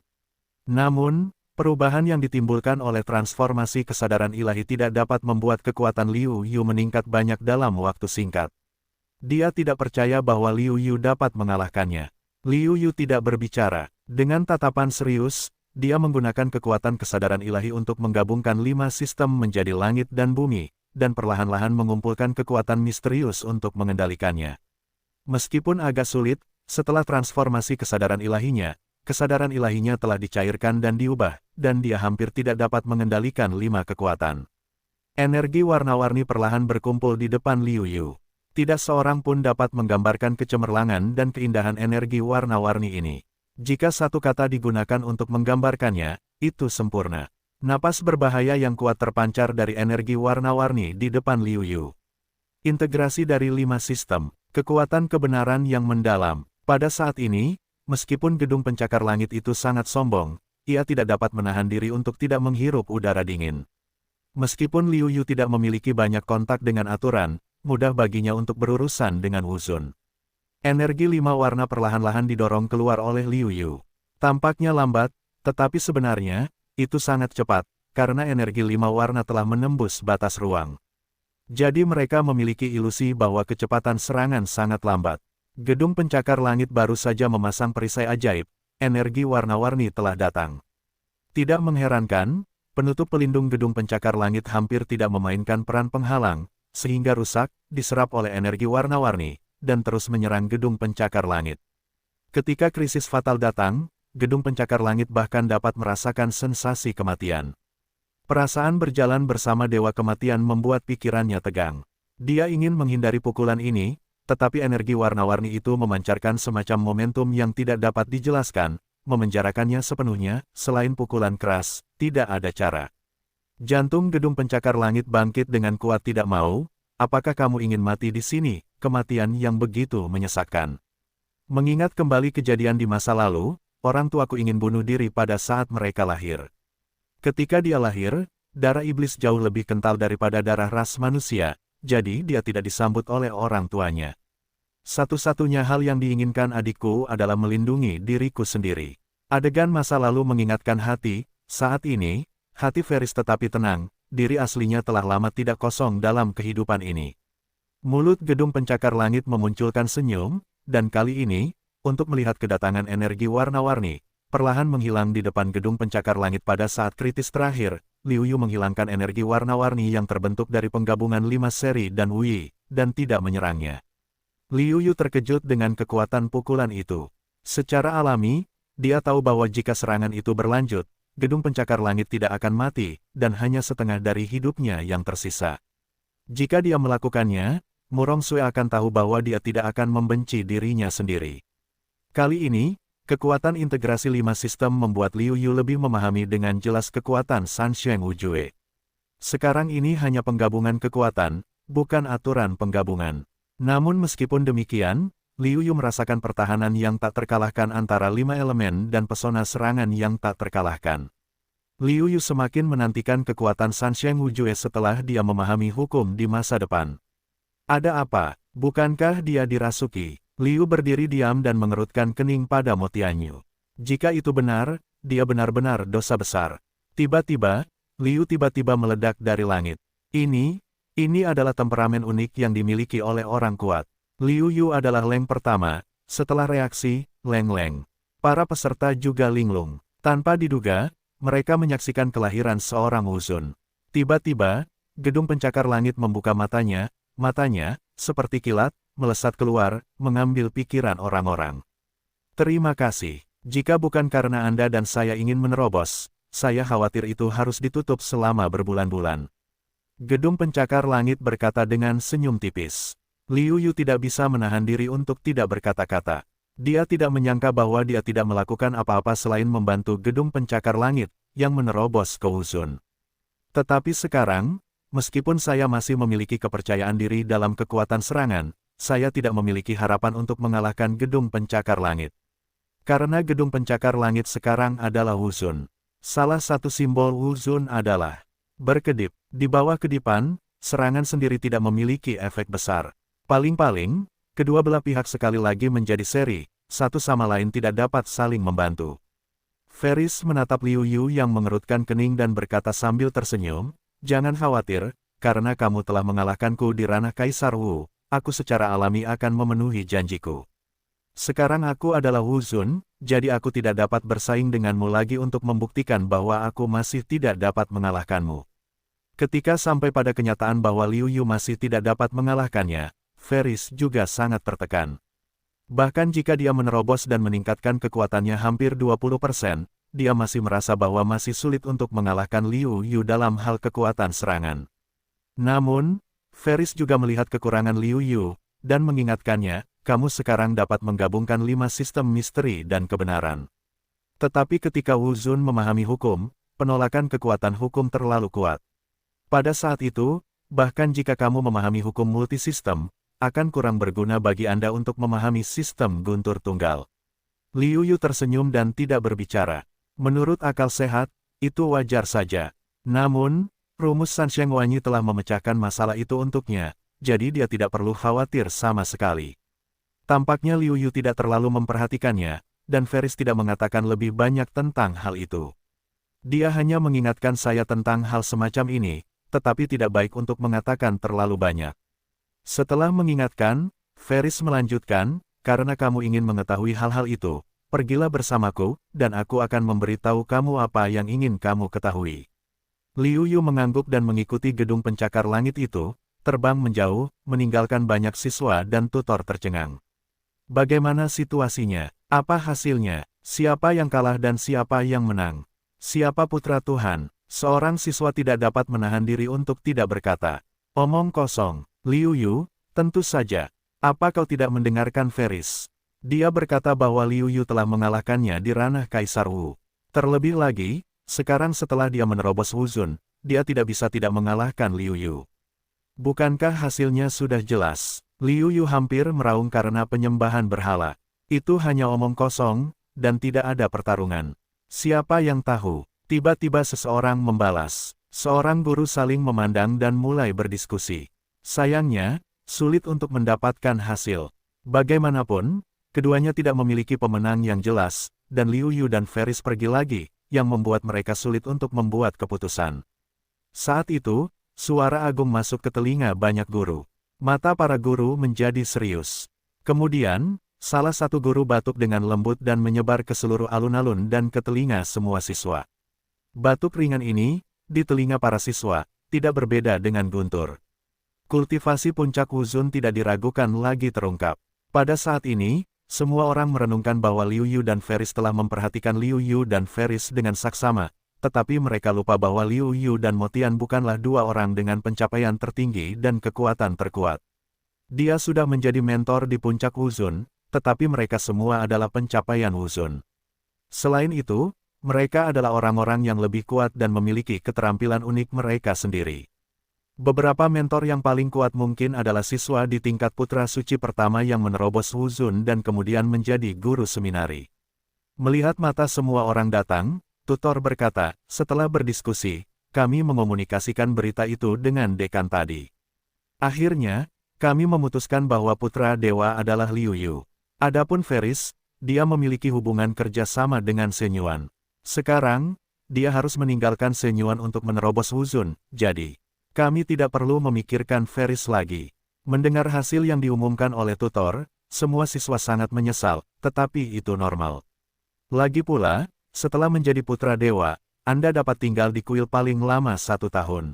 Namun, perubahan yang ditimbulkan oleh transformasi kesadaran ilahi tidak dapat membuat kekuatan Liu Yu meningkat banyak dalam waktu singkat. Dia tidak percaya bahwa Liu Yu dapat mengalahkannya. Liu Yu tidak berbicara. Dengan tatapan serius, dia menggunakan kekuatan kesadaran ilahi untuk menggabungkan 5 sistem menjadi langit dan bumi, dan perlahan-lahan mengumpulkan kekuatan misterius untuk mengendalikannya. Meskipun agak sulit, setelah transformasi kesadaran ilahinya telah dicairkan dan diubah, dan dia hampir tidak dapat mengendalikan 5 kekuatan. Energi warna-warni perlahan berkumpul di depan Liu Yu. Tidak seorang pun dapat menggambarkan kecemerlangan dan keindahan energi warna-warni ini. Jika satu kata digunakan untuk menggambarkannya, itu sempurna. Napas berbahaya yang kuat terpancar dari energi warna-warni di depan Liu Yu. Integrasi dari 5 sistem, kekuatan kebenaran yang mendalam. Pada saat ini, meskipun gedung pencakar langit itu sangat sombong, ia tidak dapat menahan diri untuk tidak menghirup udara dingin. Meskipun Liu Yu tidak memiliki banyak kontak dengan aturan, mudah baginya untuk berurusan dengan Wu Zun. Energi 5 warna perlahan-lahan didorong keluar oleh Liu Yu. Tampaknya lambat, tetapi sebenarnya, itu sangat cepat, karena energi 5 warna telah menembus batas ruang. Jadi mereka memiliki ilusi bahwa kecepatan serangan sangat lambat. Gedung pencakar langit baru saja memasang perisai ajaib, energi warna-warni telah datang. Tidak mengherankan, penutup pelindung gedung pencakar langit hampir tidak memainkan peran penghalang, sehingga rusak, diserap oleh energi warna-warni, dan terus menyerang gedung pencakar langit. Ketika krisis fatal datang, gedung pencakar langit bahkan dapat merasakan sensasi kematian. Perasaan berjalan bersama Dewa Kematian membuat pikirannya tegang. Dia ingin menghindari pukulan ini, tetapi energi warna-warni itu memancarkan semacam momentum yang tidak dapat dijelaskan, memenjarakannya sepenuhnya. Selain pukulan keras, tidak ada cara. Jantung gedung pencakar langit bangkit dengan kuat. Tidak mau. Apakah kamu ingin mati di sini? Kematian yang begitu menyesakkan. Mengingat kembali kejadian di masa lalu, orang tuaku ingin bunuh diri pada saat mereka lahir. Ketika dia lahir, darah iblis jauh lebih kental daripada darah ras manusia, jadi dia tidak disambut oleh orang tuanya. Satu-satunya hal yang diinginkan adikku adalah melindungi diriku sendiri. Adegan masa lalu mengingatkan hati. Saat ini, hati Ferris tetapi tenang, diri aslinya telah lama tidak kosong dalam kehidupan ini. Mulut gedung pencakar langit memunculkan senyum, dan kali ini, untuk melihat kedatangan energi warna-warni, perlahan menghilang di depan gedung pencakar langit pada saat kritis terakhir. Liu Yu menghilangkan energi warna-warni yang terbentuk dari penggabungan 5 seri dan Wui, dan tidak menyerangnya. Liu Yu terkejut dengan kekuatan pukulan itu. Secara alami, dia tahu bahwa jika serangan itu berlanjut, gedung pencakar langit tidak akan mati, dan hanya setengah dari hidupnya yang tersisa. Jika dia melakukannya, Murong Sui akan tahu bahwa dia tidak akan membenci dirinya sendiri. Kali ini, kekuatan integrasi 5 sistem membuat Liu Yu lebih memahami dengan jelas kekuatan Sansheng Wujue. Sekarang ini hanya penggabungan kekuatan, bukan aturan penggabungan. Namun meskipun demikian, Liu Yu merasakan pertahanan yang tak terkalahkan antara 5 elemen dan pesona serangan yang tak terkalahkan. Liu Yu semakin menantikan kekuatan Sansheng Wujue setelah dia memahami hukum di masa depan. Ada apa? Bukankah dia dirasuki? Liu berdiri diam dan mengerutkan kening pada Mo Tianyu. Jika itu benar, dia benar-benar dosa besar. Tiba-tiba, Liu tiba-tiba meledak dari langit. Ini adalah temperamen unik yang dimiliki oleh orang kuat. Liu Yu adalah Leng pertama, setelah reaksi, Leng. Para peserta juga linglung. Tanpa diduga, mereka menyaksikan kelahiran seorang Wuzun. Tiba-tiba, gedung pencakar langit membuka matanya, seperti kilat, melesat keluar, mengambil pikiran orang-orang. Terima kasih. Jika bukan karena Anda dan saya ingin menerobos, saya khawatir itu harus ditutup selama berbulan-bulan. Gedung pencakar langit berkata dengan senyum tipis. Liu Yu tidak bisa menahan diri untuk tidak berkata-kata. Dia tidak menyangka bahwa dia tidak melakukan apa-apa selain membantu gedung pencakar langit, yang menerobos ke Wuzun. Tetapi sekarang, meskipun saya masih memiliki kepercayaan diri dalam kekuatan serangan, saya tidak memiliki harapan untuk mengalahkan gedung pencakar langit. Karena gedung pencakar langit sekarang adalah Wuzun. Salah satu simbol Wuzun adalah berkedip. Di bawah kedipan, serangan sendiri tidak memiliki efek besar. Paling-paling, kedua belah pihak sekali lagi menjadi seri, satu sama lain tidak dapat saling membantu. Ferris menatap Liu Yu yang mengerutkan kening dan berkata sambil tersenyum, "Jangan khawatir, karena kamu telah mengalahkanku di ranah Kaisar Wu. Aku secara alami akan memenuhi janjiku. Sekarang aku adalah Wuzun, jadi aku tidak dapat bersaing denganmu lagi untuk membuktikan bahwa aku masih tidak dapat mengalahkanmu." Ketika sampai pada kenyataan bahwa Liu Yu masih tidak dapat mengalahkannya, Ferris juga sangat tertekan. Bahkan jika dia menerobos dan meningkatkan kekuatannya hampir 20%, dia masih merasa bahwa masih sulit untuk mengalahkan Liu Yu dalam hal kekuatan serangan. Namun, Ferris juga melihat kekurangan Liu Yu, dan mengingatkannya, kamu sekarang dapat menggabungkan 5 sistem misteri dan kebenaran. Tetapi ketika Wuzun memahami hukum, penolakan kekuatan hukum terlalu kuat. Pada saat itu, bahkan jika kamu memahami hukum multisistem, akan kurang berguna bagi Anda untuk memahami sistem guntur tunggal. Liu Yu tersenyum dan tidak berbicara. Menurut akal sehat, itu wajar saja. Namun, rumus Sansheng Wanyi telah memecahkan masalah itu untuknya, jadi dia tidak perlu khawatir sama sekali. Tampaknya Liu Yu tidak terlalu memperhatikannya, dan Ferris tidak mengatakan lebih banyak tentang hal itu. Dia hanya mengingatkan saya tentang hal semacam ini, tetapi tidak baik untuk mengatakan terlalu banyak. Setelah mengingatkan, Ferris melanjutkan, karena kamu ingin mengetahui hal-hal itu, pergilah bersamaku, dan aku akan memberitahu kamu apa yang ingin kamu ketahui. Liu Yu mengangguk dan mengikuti gedung pencakar langit itu, terbang menjauh, meninggalkan banyak siswa dan tutor tercengang. Bagaimana situasinya? Apa hasilnya? Siapa yang kalah dan siapa yang menang? Siapa putra Tuhan? Seorang siswa tidak dapat menahan diri untuk tidak berkata. Omong kosong. Liu Yu, tentu saja. Apa kau tidak mendengarkan Ferris? Dia berkata bahwa Liu Yu telah mengalahkannya di ranah Kaisar Wu. Terlebih lagi, sekarang setelah dia menerobos Wuzun, dia tidak bisa tidak mengalahkan Liu Yu. Bukankah hasilnya sudah jelas? Liu Yu hampir meraung karena penyembahan berhala. Itu hanya omong kosong, dan tidak ada pertarungan. Siapa yang tahu? Tiba-tiba seseorang membalas. Seorang guru saling memandang dan mulai berdiskusi. Sayangnya, sulit untuk mendapatkan hasil. Bagaimanapun, keduanya tidak memiliki pemenang yang jelas, dan Liu Yu dan Ferris pergi lagi, yang membuat mereka sulit untuk membuat keputusan. Saat itu, suara agung masuk ke telinga banyak guru. Mata para guru menjadi serius. Kemudian, salah satu guru batuk dengan lembut dan menyebar ke seluruh alun-alun dan ke telinga semua siswa. Batuk ringan ini, di telinga para siswa, tidak berbeda dengan guntur. Kultivasi puncak Wuzun tidak diragukan lagi terungkap. Pada saat ini, semua orang merenungkan bahwa Liu Yu dan Ferris telah memperhatikan Liu Yu dan Ferris dengan saksama, tetapi mereka lupa bahwa Liu Yu dan Mo Tian bukanlah dua orang dengan pencapaian tertinggi dan kekuatan terkuat. Dia sudah menjadi mentor di puncak Wuzun, tetapi mereka semua adalah pencapaian Wuzun. Selain itu, mereka adalah orang-orang yang lebih kuat dan memiliki keterampilan unik mereka sendiri. Beberapa mentor yang paling kuat mungkin adalah siswa di tingkat putra suci pertama yang menerobos Wuzun dan kemudian menjadi guru seminari. Melihat mata semua orang datang, tutor berkata, setelah berdiskusi, kami mengomunikasikan berita itu dengan dekan tadi. Akhirnya, kami memutuskan bahwa putra dewa adalah Liu Yu. Adapun Ferris, dia memiliki hubungan kerja sama dengan Shenyuan. Sekarang, dia harus meninggalkan Shenyuan untuk menerobos Wuzun, jadi kami tidak perlu memikirkan Ferris lagi. Mendengar hasil yang diumumkan oleh tutor, semua siswa sangat menyesal, tetapi itu normal. Lagi pula, setelah menjadi putra dewa, Anda dapat tinggal di kuil paling lama 1 tahun.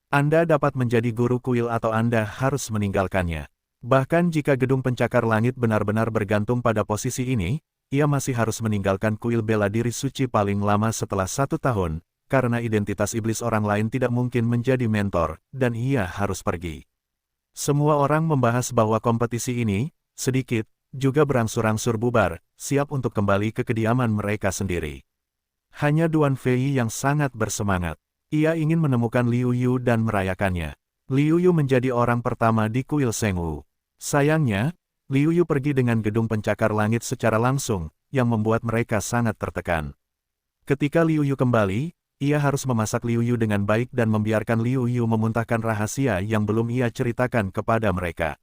Anda dapat menjadi guru kuil atau Anda harus meninggalkannya. Bahkan jika gedung pencakar langit benar-benar bergantung pada posisi ini, ia masih harus meninggalkan kuil bela diri suci paling lama setelah 1 tahun, karena identitas iblis orang lain tidak mungkin menjadi mentor, dan ia harus pergi. Semua orang membahas bahwa kompetisi ini, sedikit, juga berangsur-angsur bubar, siap untuk kembali ke kediaman mereka sendiri. Hanya Duan Fei yang sangat bersemangat. Ia ingin menemukan Liu Yu dan merayakannya. Liu Yu menjadi orang pertama di kuil Shengwu. Sayangnya, Liu Yu pergi dengan gedung pencakar langit secara langsung, yang membuat mereka sangat tertekan. Ketika Liu Yu kembali, ia harus memasak Liu Yu dengan baik dan membiarkan Liu Yu memuntahkan rahasia yang belum ia ceritakan kepada mereka.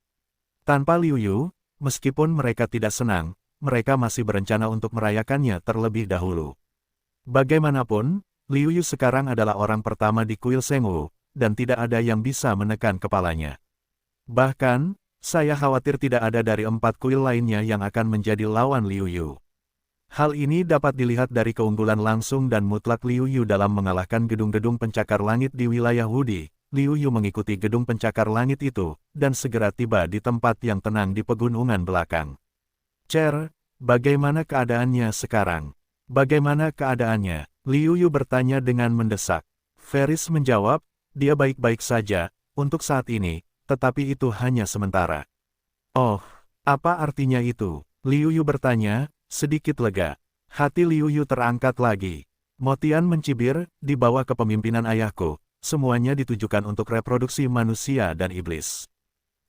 Tanpa Liu Yu, meskipun mereka tidak senang, mereka masih berencana untuk merayakannya terlebih dahulu. Bagaimanapun, Liu Yu sekarang adalah orang pertama di kuil Shengwu, dan tidak ada yang bisa menekan kepalanya. Bahkan, saya khawatir tidak ada dari 4 kuil lainnya yang akan menjadi lawan Liu Yu. Hal ini dapat dilihat dari keunggulan langsung dan mutlak Liu Yu dalam mengalahkan gedung-gedung pencakar langit di wilayah Wudi. Liu Yu mengikuti gedung pencakar langit itu, dan segera tiba di tempat yang tenang di pegunungan belakang. Cher, bagaimana keadaannya sekarang? Bagaimana keadaannya? Liu Yu bertanya dengan mendesak. Ferris menjawab, dia baik-baik saja, untuk saat ini, tetapi itu hanya sementara. Oh, apa artinya itu? Liu Yu bertanya, sedikit lega. Hati Liu Yu terangkat lagi. Mo Tian mencibir, di bawah kepemimpinan ayahku, semuanya ditujukan untuk reproduksi manusia dan iblis.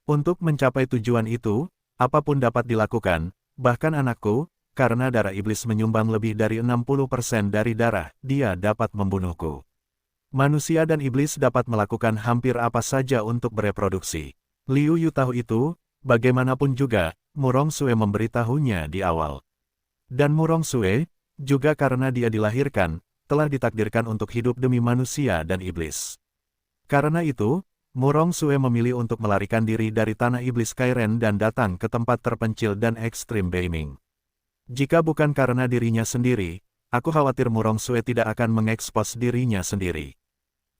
Untuk mencapai tujuan itu, apapun dapat dilakukan, bahkan anakku, karena darah iblis menyumbang lebih dari 60% dari darah, dia dapat membunuhku. Manusia dan iblis dapat melakukan hampir apa saja untuk bereproduksi. Liu Yu tahu itu, bagaimanapun juga, Murong Sue memberitahunya di awal. Dan Murong Sue, juga karena dia dilahirkan, telah ditakdirkan untuk hidup demi manusia dan iblis. Karena itu, Murong Sue memilih untuk melarikan diri dari tanah iblis Kairen dan datang ke tempat terpencil dan ekstrim Beiming. Jika bukan karena dirinya sendiri, aku khawatir Murong Sue tidak akan mengekspos dirinya sendiri.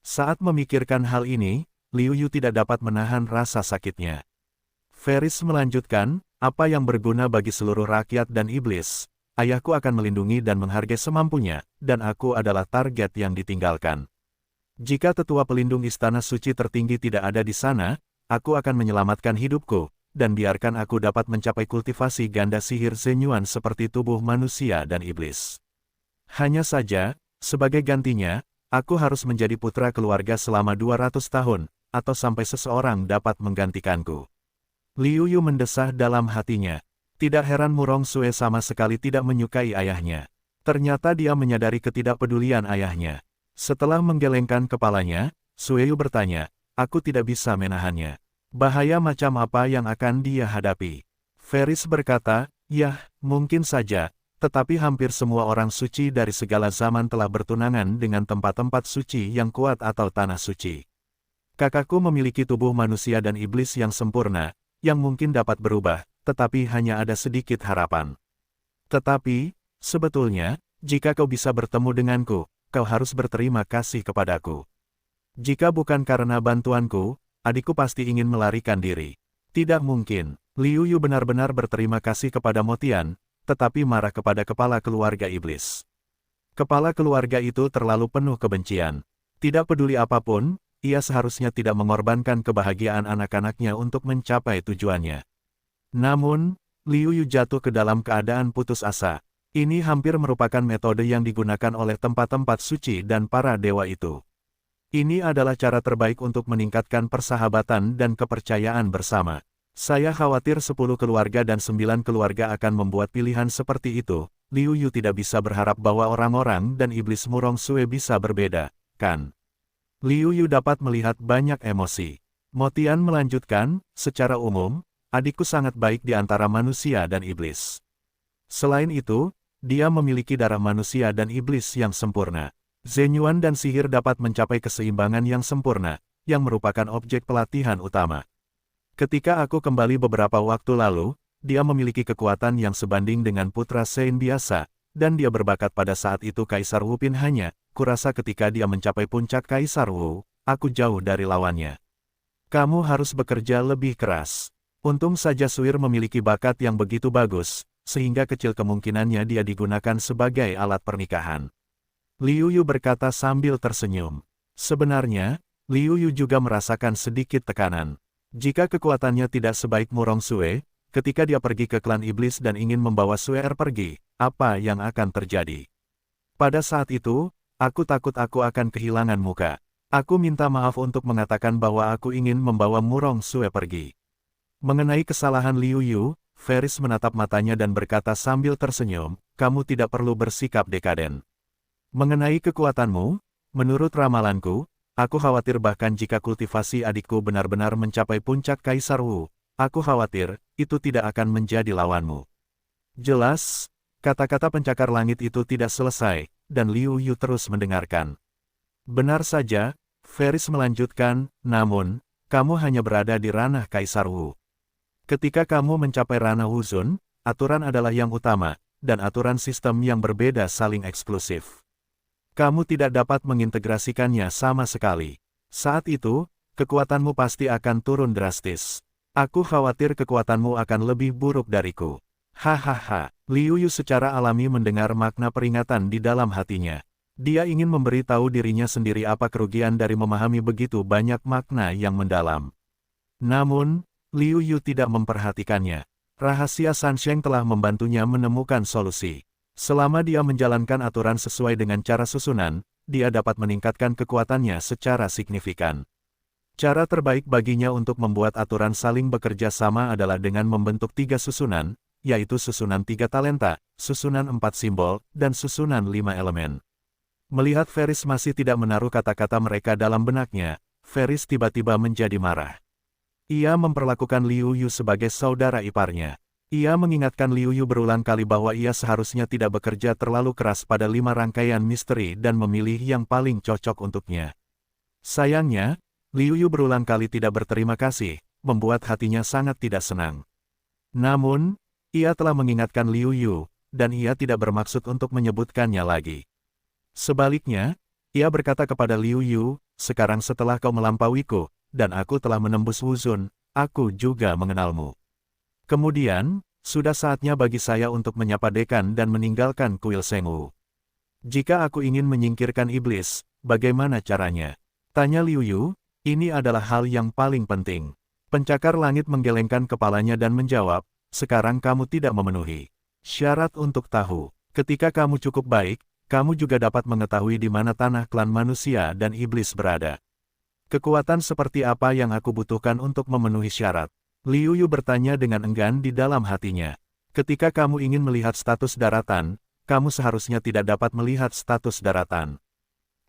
Saat memikirkan hal ini, Liu Yu tidak dapat menahan rasa sakitnya. Ferris melanjutkan, apa yang berguna bagi seluruh rakyat dan iblis, ayahku akan melindungi dan menghargai semampunya, dan aku adalah target yang ditinggalkan. Jika tetua pelindung istana suci tertinggi tidak ada di sana, aku akan menyelamatkan hidupku, dan biarkan aku dapat mencapai kultivasi ganda sihir Zenyuan seperti tubuh manusia dan iblis. Hanya saja, sebagai gantinya, aku harus menjadi putra keluarga selama 200 tahun, atau sampai seseorang dapat menggantikanku. Liu Yu mendesah dalam hatinya. Tidak heran Murong Sue sama sekali tidak menyukai ayahnya. Ternyata dia menyadari ketidakpedulian ayahnya. Setelah menggelengkan kepalanya, Sue Yu bertanya, aku tidak bisa menahannya. Bahaya macam apa yang akan dia hadapi? Ferris berkata, yah, mungkin saja. Tetapi hampir semua orang suci dari segala zaman telah bertunangan dengan tempat-tempat suci yang kuat atau tanah suci. Kakakku memiliki tubuh manusia dan iblis yang sempurna, yang mungkin dapat berubah, tetapi hanya ada sedikit harapan. Tetapi, sebetulnya, jika kau bisa bertemu denganku, kau harus berterima kasih kepadaku. Jika bukan karena bantuanku, adikku pasti ingin melarikan diri. Tidak mungkin, Liu Yu benar-benar berterima kasih kepada Motian, tetapi marah kepada kepala keluarga iblis. Kepala keluarga itu terlalu penuh kebencian. Tidak peduli apapun, ia seharusnya tidak mengorbankan kebahagiaan anak-anaknya untuk mencapai tujuannya. Namun, Liu Yu jatuh ke dalam keadaan putus asa. Ini hampir merupakan metode yang digunakan oleh tempat-tempat suci dan para dewa itu. Ini adalah cara terbaik untuk meningkatkan persahabatan dan kepercayaan bersama. Saya khawatir 10 keluarga dan 9 keluarga akan membuat pilihan seperti itu. Liu Yu tidak bisa berharap bahwa orang-orang dan iblis Murong Sue bisa berbeda, kan? Liu Yu dapat melihat banyak emosi. Motian melanjutkan, secara umum, adikku sangat baik di antara manusia dan iblis. Selain itu, dia memiliki darah manusia dan iblis yang sempurna. Zenyuan dan sihir dapat mencapai keseimbangan yang sempurna, yang merupakan objek pelatihan utama. Ketika aku kembali beberapa waktu lalu, dia memiliki kekuatan yang sebanding dengan putra Sein biasa, dan dia berbakat pada saat itu Kaisar Wu Pin hanya, kurasa ketika dia mencapai puncak Kaisar Wu, aku jauh dari lawannya. Kamu harus bekerja lebih keras. Untung saja Suir memiliki bakat yang begitu bagus, sehingga kecil kemungkinannya dia digunakan sebagai alat pernikahan. Liu Yu berkata sambil tersenyum. Sebenarnya, Liu Yu juga merasakan sedikit tekanan. Jika kekuatannya tidak sebaik Murong Sue, ketika dia pergi ke klan iblis dan ingin membawa Sue pergi, apa yang akan terjadi? Pada saat itu, aku takut aku akan kehilangan muka. Aku minta maaf untuk mengatakan bahwa aku ingin membawa Murong Sue pergi. Mengenai kesalahan Liu Yu, Ferris menatap matanya dan berkata sambil tersenyum, kamu tidak perlu bersikap dekaden. Mengenai kekuatanmu, menurut ramalanku, aku khawatir bahkan jika kultivasi adikku benar-benar mencapai puncak Kaisar Wu, aku khawatir, itu tidak akan menjadi lawanmu. Jelas, kata-kata pencakar langit itu tidak selesai, dan Liu Yu terus mendengarkan. Benar saja, Ferris melanjutkan, namun, kamu hanya berada di ranah Kaisar Wu. Ketika kamu mencapai ranah Wuzun, aturan adalah yang utama, dan aturan sistem yang berbeda saling eksklusif. Kamu tidak dapat mengintegrasikannya sama sekali. Saat itu, kekuatanmu pasti akan turun drastis. Aku khawatir kekuatanmu akan lebih buruk dariku. Hahaha, Liu Yu secara alami mendengar makna peringatan di dalam hatinya. Dia ingin memberi tahu dirinya sendiri apa kerugian dari memahami begitu banyak makna yang mendalam. Namun, Liu Yu tidak memperhatikannya. Rahasia Sansheng telah membantunya menemukan solusi. Selama dia menjalankan aturan sesuai dengan cara susunan, dia dapat meningkatkan kekuatannya secara signifikan. Cara terbaik baginya untuk membuat aturan saling bekerja sama adalah dengan membentuk 3 susunan, yaitu susunan 3 talenta, susunan 4 simbol, dan susunan 5 elemen. Melihat Ferris masih tidak menaruh kata-kata mereka dalam benaknya, Ferris tiba-tiba menjadi marah. Ia memperlakukan Liu Yu sebagai saudara iparnya. Ia mengingatkan Liu Yu berulang kali bahwa ia seharusnya tidak bekerja terlalu keras pada 5 rangkaian misteri dan memilih yang paling cocok untuknya. Sayangnya, Liu Yu berulang kali tidak berterima kasih, membuat hatinya sangat tidak senang. Namun, ia telah mengingatkan Liu Yu, dan ia tidak bermaksud untuk menyebutkannya lagi. Sebaliknya, ia berkata kepada Liu Yu, sekarang setelah kau melampauiku, dan aku telah menembus Wuzun, aku juga mengenalmu. Kemudian, sudah saatnya bagi saya untuk menyapa dekan dan meninggalkan kuil Sengwu. Jika aku ingin menyingkirkan iblis, bagaimana caranya? Tanya Liu Yu, ini adalah hal yang paling penting. Pencakar langit menggelengkan kepalanya dan menjawab, sekarang kamu tidak memenuhi syarat untuk tahu. Ketika kamu cukup baik, kamu juga dapat mengetahui di mana tanah klan manusia dan iblis berada. Kekuatan seperti apa yang aku butuhkan untuk memenuhi syarat? Liu Yu bertanya dengan enggan di dalam hatinya. Ketika kamu ingin melihat status daratan, kamu seharusnya tidak dapat melihat status daratan.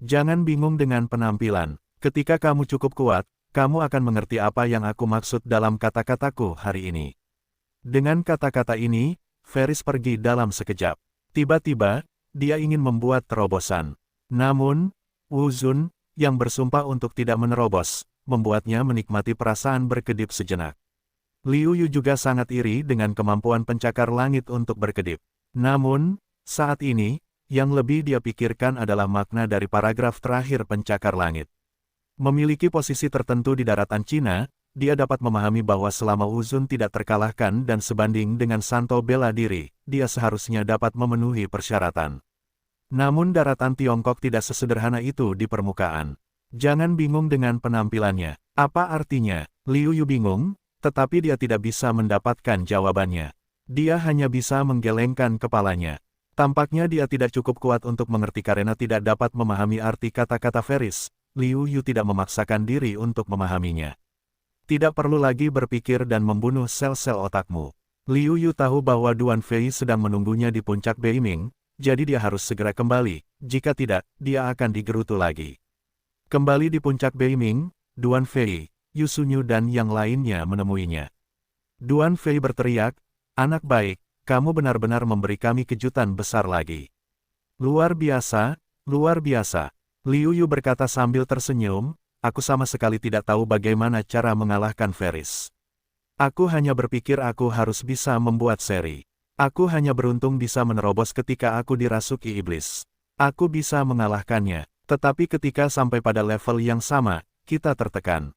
Jangan bingung dengan penampilan. Ketika kamu cukup kuat, kamu akan mengerti apa yang aku maksud dalam kata-kataku hari ini. Dengan kata-kata ini, Ferris pergi dalam sekejap. Tiba-tiba, dia ingin membuat terobosan. Namun, Wu Zun, yang bersumpah untuk tidak menerobos, membuatnya menikmati perasaan berkedip sejenak. Liu Yu juga sangat iri dengan kemampuan pencakar langit untuk berkedip. Namun, saat ini, yang lebih dia pikirkan adalah makna dari paragraf terakhir pencakar langit. Memiliki posisi tertentu di daratan Cina, dia dapat memahami bahwa selama Wu Zun tidak terkalahkan dan sebanding dengan Santo bela diri, dia seharusnya dapat memenuhi persyaratan. Namun daratan Tiongkok tidak sesederhana itu di permukaan. Jangan bingung dengan penampilannya. Apa artinya? Liu Yu bingung, tetapi dia tidak bisa mendapatkan jawabannya. Dia hanya bisa menggelengkan kepalanya. Tampaknya dia tidak cukup kuat untuk mengerti karena tidak dapat memahami arti kata-kata Ferris. Liu Yu tidak memaksakan diri untuk memahaminya. Tidak perlu lagi berpikir dan membunuh sel-sel otakmu. Liu Yu tahu bahwa Duan Fei sedang menunggunya di puncak Beiming, jadi dia harus segera kembali, jika tidak, dia akan digerutu lagi. Kembali di puncak Beiming, Duan Fei, Yu Sunyu dan yang lainnya menemuinya. Duan Fei berteriak, anak baik, kamu benar-benar memberi kami kejutan besar lagi. Luar biasa, luar biasa. Liu Yu berkata sambil tersenyum, aku sama sekali tidak tahu bagaimana cara mengalahkan Ferris. Aku hanya berpikir aku harus bisa membuat seri. Aku hanya beruntung bisa menerobos ketika aku dirasuki iblis. Aku bisa mengalahkannya, tetapi ketika sampai pada level yang sama, kita tertekan.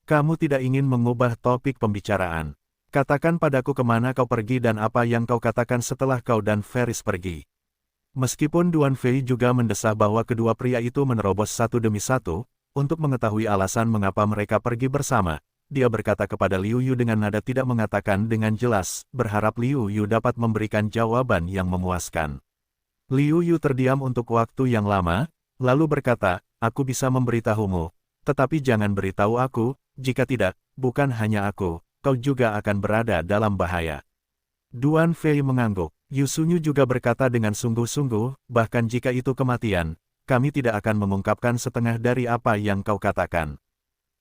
Kamu tidak ingin mengubah topik pembicaraan. Katakan padaku kemana kau pergi dan apa yang kau katakan setelah kau dan Ferris pergi. Meskipun Duan Fei juga mendesah bahwa kedua pria itu menerobos satu demi satu, untuk mengetahui alasan mengapa mereka pergi bersama, dia berkata kepada Liu Yu dengan nada tidak mengatakan dengan jelas, berharap Liu Yu dapat memberikan jawaban yang memuaskan. Liu Yu terdiam untuk waktu yang lama, lalu berkata, aku bisa memberitahumu, tetapi jangan beritahu aku, jika tidak, bukan hanya aku, kau juga akan berada dalam bahaya. Duan Fei mengangguk. Yu Sunyu juga berkata dengan sungguh-sungguh, bahkan jika itu kematian, kami tidak akan mengungkapkan setengah dari apa yang kau katakan.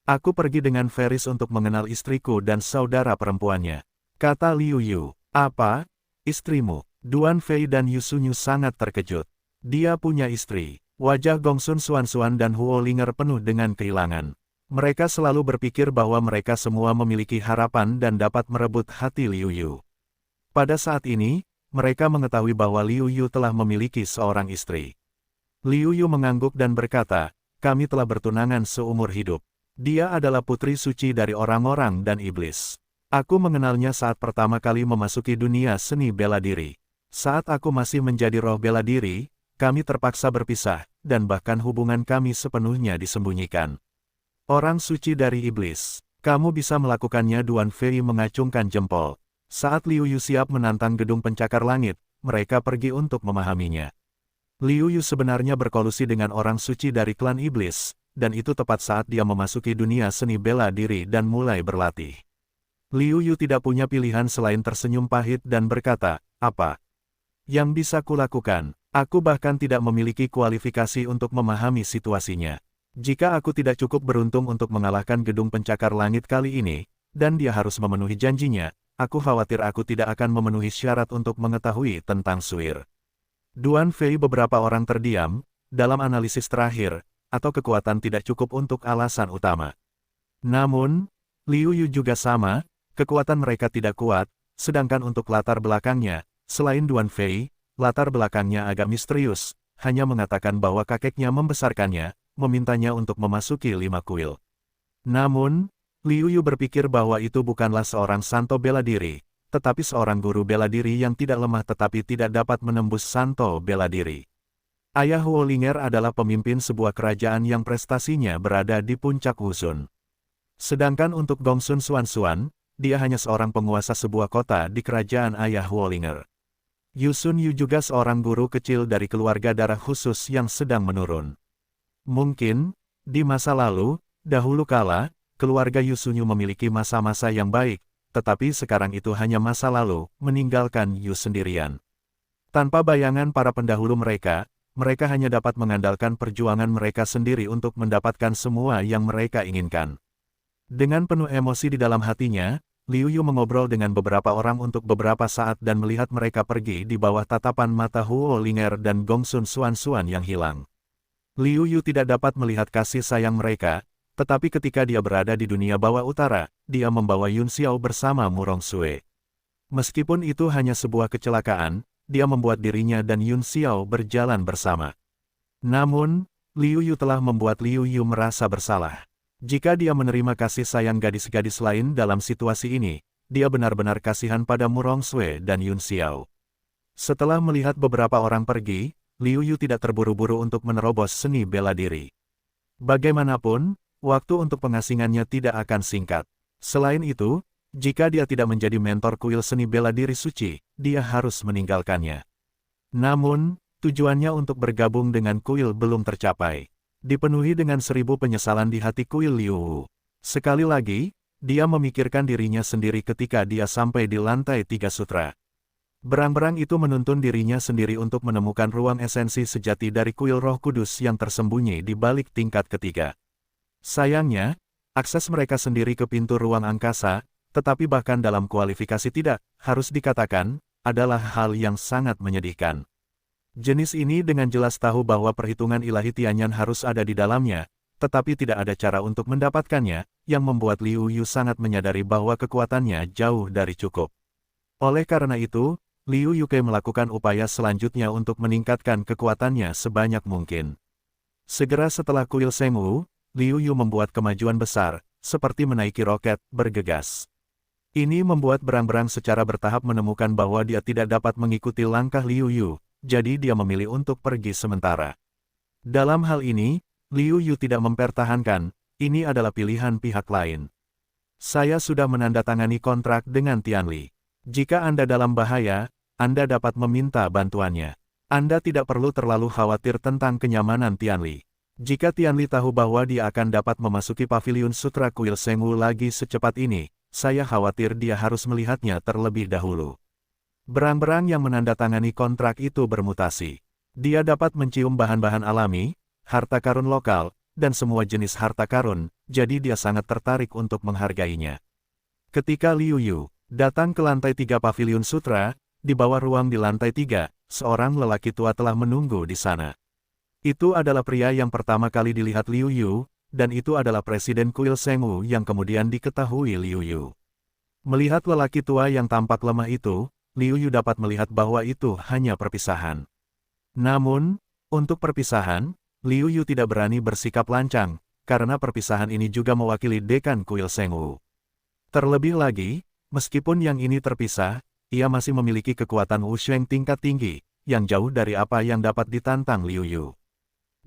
Aku pergi dengan Ferris untuk mengenal istriku dan saudara perempuannya. Kata Liu Yu. Apa? Istrimu? Duan Fei dan Yu Sunyu sangat terkejut. Dia punya istri. Wajah Gongsun Xuanxuan dan Huo Linger penuh dengan kehilangan. Mereka selalu berpikir bahwa mereka semua memiliki harapan dan dapat merebut hati Liu Yu. Pada saat ini, mereka mengetahui bahwa Liu Yu telah memiliki seorang istri. Liu Yu mengangguk dan berkata, kami telah bertunangan seumur hidup. Dia adalah putri suci dari orang-orang dan iblis. Aku mengenalnya saat pertama kali memasuki dunia seni bela diri. Saat aku masih menjadi roh bela diri, kami terpaksa berpisah, dan bahkan hubungan kami sepenuhnya disembunyikan. Orang suci dari iblis. Kamu bisa melakukannya. Duan Fei mengacungkan jempol. Saat Liu Yu siap menantang gedung pencakar langit, mereka pergi untuk memahaminya. Liu Yu sebenarnya berkolusi dengan orang suci dari klan iblis, dan itu tepat saat dia memasuki dunia seni bela diri dan mulai berlatih. Liu Yu tidak punya pilihan selain tersenyum pahit dan berkata, apa yang bisa kulakukan? Aku bahkan tidak memiliki kualifikasi untuk memahami situasinya. Jika aku tidak cukup beruntung untuk mengalahkan gedung pencakar langit kali ini, dan dia harus memenuhi janjinya, aku khawatir aku tidak akan memenuhi syarat untuk mengetahui tentang Suir. Duan Fei beberapa orang terdiam, dalam analisis terakhir, atau kekuatan tidak cukup untuk alasan utama. Namun, Liu Yu juga sama, kekuatan mereka tidak kuat, sedangkan untuk latar belakangnya, selain Duan Fei, latar belakangnya agak misterius, hanya mengatakan bahwa kakeknya membesarkannya, memintanya untuk memasuki 5 kuil. Namun, Liu Yu berpikir bahwa itu bukanlah seorang santo bela diri, tetapi seorang guru bela diri yang tidak lemah tetapi tidak dapat menembus santo bela diri. Ayah Huo Linger adalah pemimpin sebuah kerajaan yang prestasinya berada di puncak Wuzun. Sedangkan untuk Gongsun Xuanxuan, dia hanya seorang penguasa sebuah kota di kerajaan ayah Wollinger. Yu Sun Yu juga seorang guru kecil dari keluarga darah khusus yang sedang menurun. Mungkin, di masa lalu, dahulu kala, keluarga Yu Sun Yu memiliki masa-masa yang baik, tetapi sekarang itu hanya masa lalu, meninggalkan Yu sendirian. Tanpa bayangan para pendahulu mereka hanya dapat mengandalkan perjuangan mereka sendiri untuk mendapatkan semua yang mereka inginkan. Dengan penuh emosi di dalam hatinya, Liu Yu mengobrol dengan beberapa orang untuk beberapa saat dan melihat mereka pergi di bawah tatapan mata Huo Linger dan Gongsun Xuanxuan yang hilang. Liu Yu tidak dapat melihat kasih sayang mereka, tetapi ketika dia berada di dunia bawah utara, dia membawa Yun Xiao bersama Murong Sue. Meskipun itu hanya sebuah kecelakaan, dia membuat dirinya dan Yun Xiao berjalan bersama. Namun, Liu Yu telah membuat Liu Yu merasa bersalah. Jika dia menerima kasih sayang gadis-gadis lain dalam situasi ini, dia benar-benar kasihan pada Murong Sue dan Yun Xiao. Setelah melihat beberapa orang pergi, Liu Yu tidak terburu-buru untuk menerobos seni bela diri. Bagaimanapun, waktu untuk pengasingannya tidak akan singkat. Selain itu, jika dia tidak menjadi mentor kuil seni bela diri suci, dia harus meninggalkannya. Namun, tujuannya untuk bergabung dengan kuil belum tercapai. Dipenuhi dengan 1000 penyesalan di hati kuil Liu Wu. Sekali lagi, dia memikirkan dirinya sendiri ketika dia sampai di lantai 3 sutra. Berang-berang itu menuntun dirinya sendiri untuk menemukan ruang esensi sejati dari kuil Roh Kudus yang tersembunyi di balik tingkat ketiga. Sayangnya, akses mereka sendiri ke pintu ruang angkasa, tetapi bahkan dalam kualifikasi tidak, harus dikatakan, adalah hal yang sangat menyedihkan. Jenis ini dengan jelas tahu bahwa perhitungan ilahi Tianyan harus ada di dalamnya, tetapi tidak ada cara untuk mendapatkannya, yang membuat Liu Yu sangat menyadari bahwa kekuatannya jauh dari cukup. Oleh karena itu, Liu Yuke melakukan upaya selanjutnya untuk meningkatkan kekuatannya sebanyak mungkin. Segera setelah kuil Sengwu, Liu Yu membuat kemajuan besar, seperti menaiki roket, bergegas. Ini membuat berang-berang secara bertahap menemukan bahwa dia tidak dapat mengikuti langkah Liu Yu, jadi dia memilih untuk pergi sementara. Dalam hal ini, Liu Yu tidak mempertahankan, ini adalah pilihan pihak lain. Saya sudah menandatangani kontrak dengan Tianli. Jika Anda dalam bahaya, Anda dapat meminta bantuannya. Anda tidak perlu terlalu khawatir tentang kenyamanan Tianli. Jika Tianli tahu bahwa dia akan dapat memasuki paviliun sutra kuil Sengwu lagi secepat ini, saya khawatir dia harus melihatnya terlebih dahulu. Berang-berang yang menandatangani kontrak itu bermutasi. Dia dapat mencium bahan-bahan alami, harta karun lokal, dan semua jenis harta karun, jadi dia sangat tertarik untuk menghargainya. Ketika Liu Yu datang ke lantai 3 paviliun sutra, di bawah ruang di lantai 3, seorang lelaki tua telah menunggu di sana. Itu adalah pria yang pertama kali dilihat Liu Yu, dan itu adalah Presiden Kuil Sengwu yang kemudian diketahui Liu Yu. Melihat lelaki tua yang tampak lemah itu, Liu Yu dapat melihat bahwa itu hanya perpisahan. Namun, untuk perpisahan, Liu Yu tidak berani bersikap lancang, karena perpisahan ini juga mewakili dekan kuil Sengwu. Terlebih lagi, meskipun yang ini terpisah, ia masih memiliki kekuatan Wusheng tingkat tinggi, yang jauh dari apa yang dapat ditantang Liu Yu.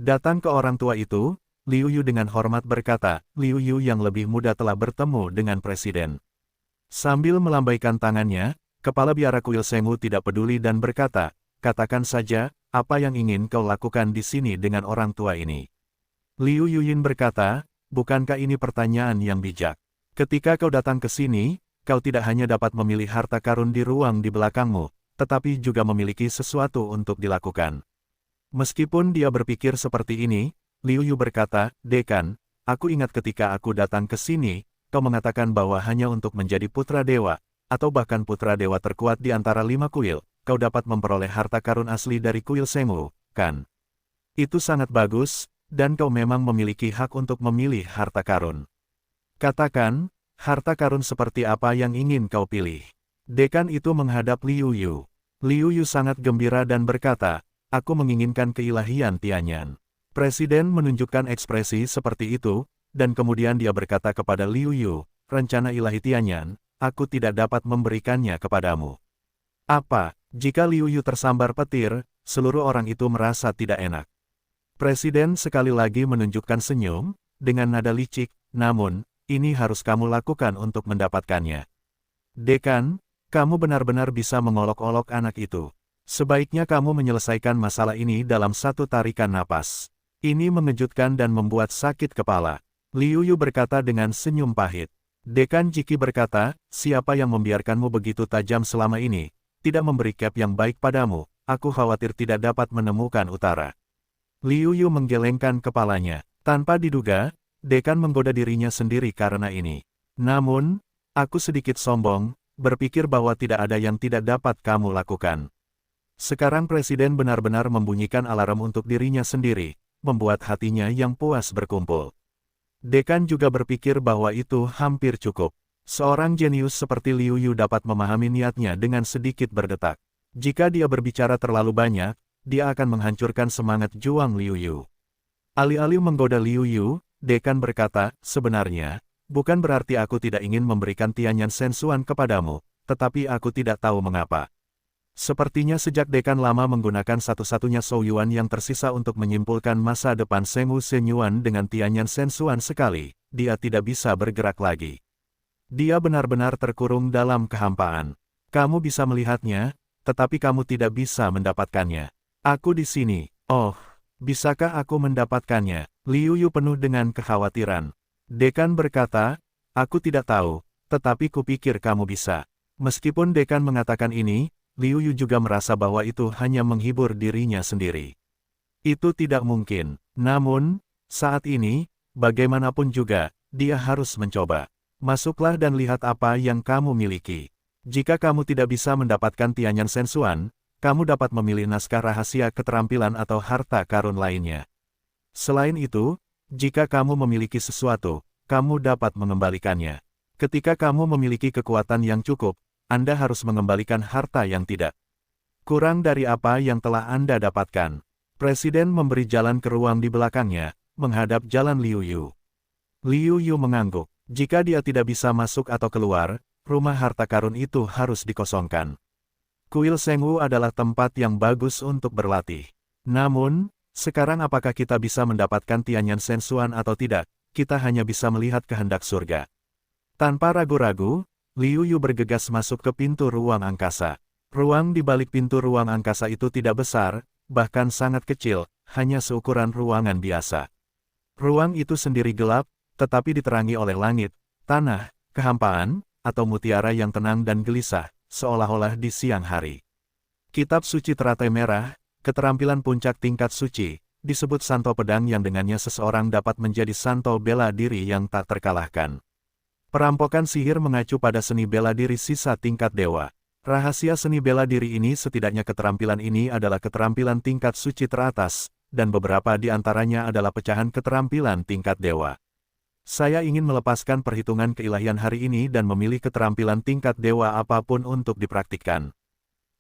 Datang ke orang tua itu, Liu Yu dengan hormat berkata, Liu Yu yang lebih muda telah bertemu dengan presiden. Sambil melambaikan tangannya, kepala biara kuil Sengwu tidak peduli dan berkata, katakan saja, apa yang ingin kau lakukan di sini dengan orang tua ini. Liu Yuyin berkata, bukankah ini pertanyaan yang bijak? Ketika kau datang ke sini, kau tidak hanya dapat memilih harta karun di ruang di belakangmu, tetapi juga memiliki sesuatu untuk dilakukan. Meskipun dia berpikir seperti ini, Liu Yu berkata, Dekan, aku ingat ketika aku datang ke sini, kau mengatakan bahwa hanya untuk menjadi putra dewa, atau bahkan putra dewa terkuat di antara 5 kuil, kau dapat memperoleh harta karun asli dari kuil Sengwu, kan? Itu sangat bagus, dan kau memang memiliki hak untuk memilih harta karun. Katakan, harta karun seperti apa yang ingin kau pilih? Dekan itu menghadap Liu Yu. Liu Yu sangat gembira dan berkata, aku menginginkan keilahian Tianyan. Presiden menunjukkan ekspresi seperti itu, dan kemudian dia berkata kepada Liu Yu, rencana ilahi Tianyan, aku tidak dapat memberikannya kepadamu. Apa, jika Liu Yu tersambar petir, seluruh orang itu merasa tidak enak. Presiden sekali lagi menunjukkan senyum, dengan nada licik, namun, ini harus kamu lakukan untuk mendapatkannya. Dekan, kamu benar-benar bisa mengolok-olok anak itu. Sebaiknya kamu menyelesaikan masalah ini dalam satu tarikan napas. Ini mengejutkan dan membuat sakit kepala. Liu Yu berkata dengan senyum pahit. Dekan Jiki berkata, siapa yang membiarkanmu begitu tajam selama ini? Tidak memberi cap yang baik padamu, aku khawatir tidak dapat menemukan utara. Liu Yu menggelengkan kepalanya. Tanpa diduga, Dekan menggoda dirinya sendiri karena ini. Namun, aku sedikit sombong, berpikir bahwa tidak ada yang tidak dapat kamu lakukan. Sekarang Presiden benar-benar membunyikan alarm untuk dirinya sendiri, membuat hatinya yang puas berkumpul. Dekan juga berpikir bahwa itu hampir cukup. Seorang jenius seperti Liu Yu dapat memahami niatnya dengan sedikit berdetak. Jika dia berbicara terlalu banyak, dia akan menghancurkan semangat juang Liu Yu. Alih-alih menggoda Liu Yu, Dekan berkata, sebenarnya, bukan berarti aku tidak ingin memberikan Tianyan Sensuan kepadamu, tetapi aku tidak tahu mengapa. Sepertinya sejak Dekan lama menggunakan satu-satunya Souyuan yang tersisa untuk menyimpulkan masa depan Senghu Shenyuan dengan Tianyan Sensuan sekali, dia tidak bisa bergerak lagi. Dia benar-benar terkurung dalam kehampaan. Kamu bisa melihatnya, tetapi kamu tidak bisa mendapatkannya. Aku di sini. Oh, bisakah aku mendapatkannya? Liu Yu penuh dengan kekhawatiran. Dekan berkata, aku tidak tahu, tetapi kupikir kamu bisa. Meskipun Dekan mengatakan ini, Liu Yu juga merasa bahwa itu hanya menghibur dirinya sendiri. Itu tidak mungkin. Namun, saat ini, bagaimanapun juga, dia harus mencoba. Masuklah dan lihat apa yang kamu miliki. Jika kamu tidak bisa mendapatkan Tianyan Sensuan, kamu dapat memilih naskah rahasia keterampilan atau harta karun lainnya. Selain itu, jika kamu memiliki sesuatu, kamu dapat mengembalikannya. Ketika kamu memiliki kekuatan yang cukup, Anda harus mengembalikan harta yang tidak kurang dari apa yang telah Anda dapatkan. Presiden memberi jalan ke ruang di belakangnya, menghadap jalan Liu Yu. Liu Yu mengangguk. Jika dia tidak bisa masuk atau keluar, rumah harta karun itu harus dikosongkan. Kuil Senghu adalah tempat yang bagus untuk berlatih. Namun, sekarang apakah kita bisa mendapatkan Tianyan Sensuan atau tidak, kita hanya bisa melihat kehendak surga. Tanpa ragu-ragu, Liu Yu bergegas masuk ke pintu ruang angkasa. Ruang di balik pintu ruang angkasa itu tidak besar, bahkan sangat kecil, hanya seukuran ruangan biasa. Ruang itu sendiri gelap, tetapi diterangi oleh langit, tanah, kehampaan, atau mutiara yang tenang dan gelisah, seolah-olah di siang hari. Kitab suci teratai merah, keterampilan puncak tingkat suci, disebut Santo Pedang yang dengannya seseorang dapat menjadi santo bela diri yang tak terkalahkan. Perampokan sihir mengacu pada seni bela diri sisa tingkat dewa. Rahasia seni bela diri ini setidaknya keterampilan ini adalah keterampilan tingkat suci teratas, dan beberapa di antaranya adalah pecahan keterampilan tingkat dewa. Saya ingin melepaskan perhitungan keilahian hari ini dan memilih keterampilan tingkat dewa apapun untuk dipraktikkan.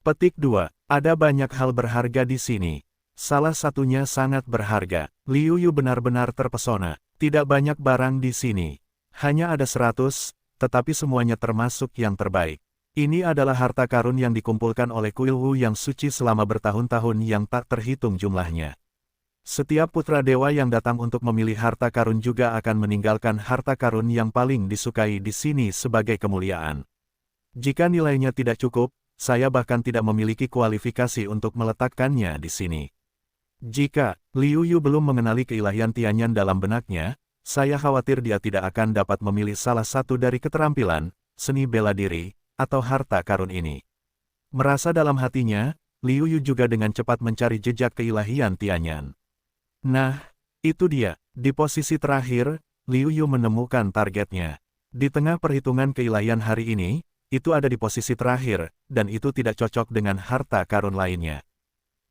Petik 2. Ada banyak hal berharga di sini. Salah satunya sangat berharga. Liu Yu benar-benar terpesona. Tidak banyak barang di sini. Hanya ada 100, tetapi semuanya termasuk yang terbaik. Ini adalah harta karun yang dikumpulkan oleh kuil Wu yang suci selama bertahun-tahun yang tak terhitung jumlahnya. Setiap putra dewa yang datang untuk memilih harta karun juga akan meninggalkan harta karun yang paling disukai di sini sebagai kemuliaan. Jika nilainya tidak cukup, saya bahkan tidak memiliki kualifikasi untuk meletakkannya di sini. Jika Liu Yu belum mengenali keilahian Tianyan dalam benaknya, saya khawatir dia tidak akan dapat memilih salah satu dari keterampilan, seni bela diri, atau harta karun ini. Merasa dalam hatinya, Liu Yu juga dengan cepat mencari jejak keilahian Tianyan. Nah, itu dia. Di posisi terakhir, Liu Yu menemukan targetnya. Di tengah perhitungan keilahian hari ini, itu ada di posisi terakhir, dan itu tidak cocok dengan harta karun lainnya.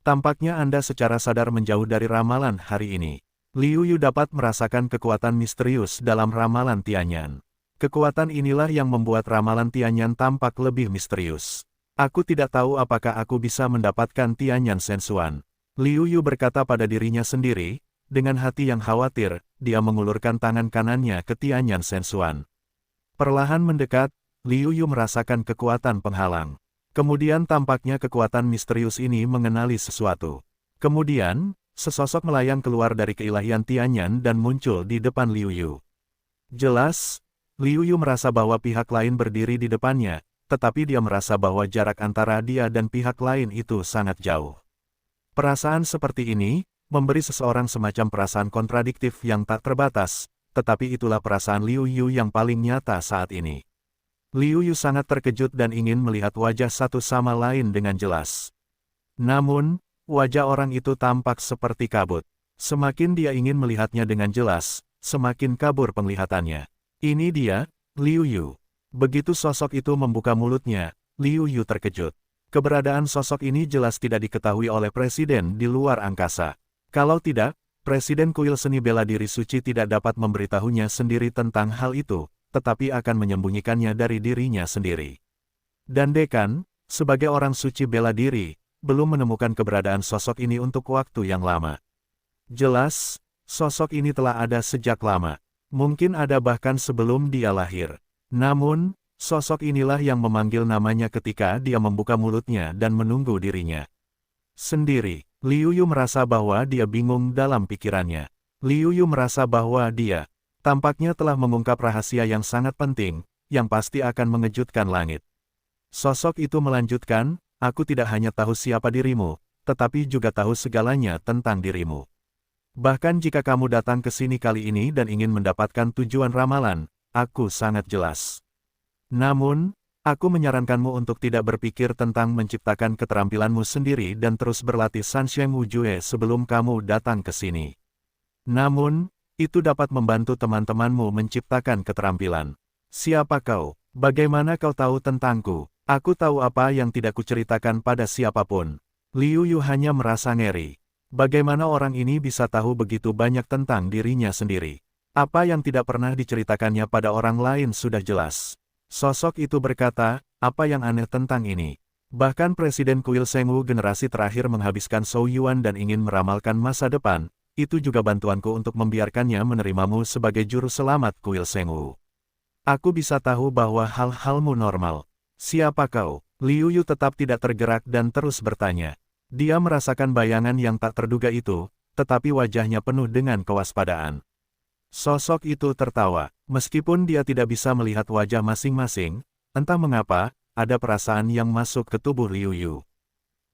Tampaknya Anda secara sadar menjauh dari ramalan hari ini. Liu Yu dapat merasakan kekuatan misterius dalam ramalan Tianyan. Kekuatan inilah yang membuat ramalan Tianyan tampak lebih misterius. Aku tidak tahu apakah aku bisa mendapatkan Tianyan Sensuan. Liu Yu berkata pada dirinya sendiri, dengan hati yang khawatir, dia mengulurkan tangan kanannya ke Tianyan Sensuan. Perlahan mendekat, Liu Yu merasakan kekuatan penghalang. Kemudian tampaknya kekuatan misterius ini mengenali sesuatu. Kemudian, sesosok melayang keluar dari keilahian Tianyan dan muncul di depan Liu Yu. Jelas, Liu Yu merasa bahwa pihak lain berdiri di depannya, tetapi dia merasa bahwa jarak antara dia dan pihak lain itu sangat jauh. Perasaan seperti ini memberi seseorang semacam perasaan kontradiktif yang tak terbatas, tetapi itulah perasaan Liu Yu yang paling nyata saat ini. Liu Yu sangat terkejut dan ingin melihat wajah satu sama lain dengan jelas. Namun, wajah orang itu tampak seperti kabut. Semakin dia ingin melihatnya dengan jelas, semakin kabur penglihatannya. Ini dia, Liu Yu. Begitu sosok itu membuka mulutnya, Liu Yu terkejut. Keberadaan sosok ini jelas tidak diketahui oleh presiden di luar angkasa. Kalau tidak, Presiden Kuil Seni Bela Diri Suci tidak dapat memberitahunya sendiri tentang hal itu, tetapi akan menyembunyikannya dari dirinya sendiri. Dan Dekan, sebagai orang suci bela diri, belum menemukan keberadaan sosok ini untuk waktu yang lama. Jelas, sosok ini telah ada sejak lama. Mungkin ada bahkan sebelum dia lahir. Namun, sosok inilah yang memanggil namanya ketika dia membuka mulutnya dan menunggu dirinya. Sendiri, Liu Yu merasa bahwa dia bingung dalam pikirannya. Liu Yu merasa bahwa dia tampaknya telah mengungkap rahasia yang sangat penting, yang pasti akan mengejutkan langit. Sosok itu melanjutkan, aku tidak hanya tahu siapa dirimu, tetapi juga tahu segalanya tentang dirimu. Bahkan jika kamu datang ke sini kali ini dan ingin mendapatkan tujuan ramalan, aku sangat jelas. Namun, aku menyarankanmu untuk tidak berpikir tentang menciptakan keterampilanmu sendiri dan terus berlatih Sansheng Wujue sebelum kamu datang ke sini. Namun, itu dapat membantu teman-temanmu menciptakan keterampilan. Siapa kau? Bagaimana kau tahu tentangku? Aku tahu apa yang tidak kuceritakan pada siapapun. Liu Yu hanya merasa ngeri. Bagaimana orang ini bisa tahu begitu banyak tentang dirinya sendiri? Apa yang tidak pernah diceritakannya pada orang lain sudah jelas. Sosok itu berkata, apa yang aneh tentang ini? Bahkan Presiden Kuil Shengwu generasi terakhir menghabiskan Shou Yuan dan ingin meramalkan masa depan. Itu juga bantuanku untuk membiarkannya menerimamu sebagai juru selamat Kuil Shengwu. Aku bisa tahu bahwa hal-halmu normal. Siapa kau? Liu Yu tetap tidak tergerak dan terus bertanya. Dia merasakan bayangan yang tak terduga itu, tetapi wajahnya penuh dengan kewaspadaan. Sosok itu tertawa. Meskipun dia tidak bisa melihat wajah masing-masing, entah mengapa, ada perasaan yang masuk ke tubuh Liu Yu.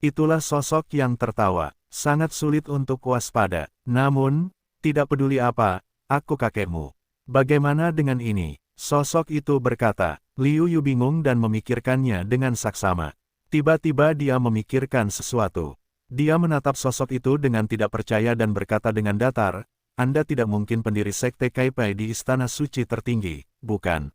Itulah sosok yang tertawa. Sangat sulit untuk waspada. Namun, tidak peduli apa, aku kakekmu. Bagaimana dengan ini? Sosok itu berkata. Liu Yu bingung dan memikirkannya dengan saksama. Tiba-tiba dia memikirkan sesuatu. Dia menatap sosok itu dengan tidak percaya dan berkata dengan datar, Anda tidak mungkin pendiri Sekte Kaipai di Istana Suci tertinggi, bukan?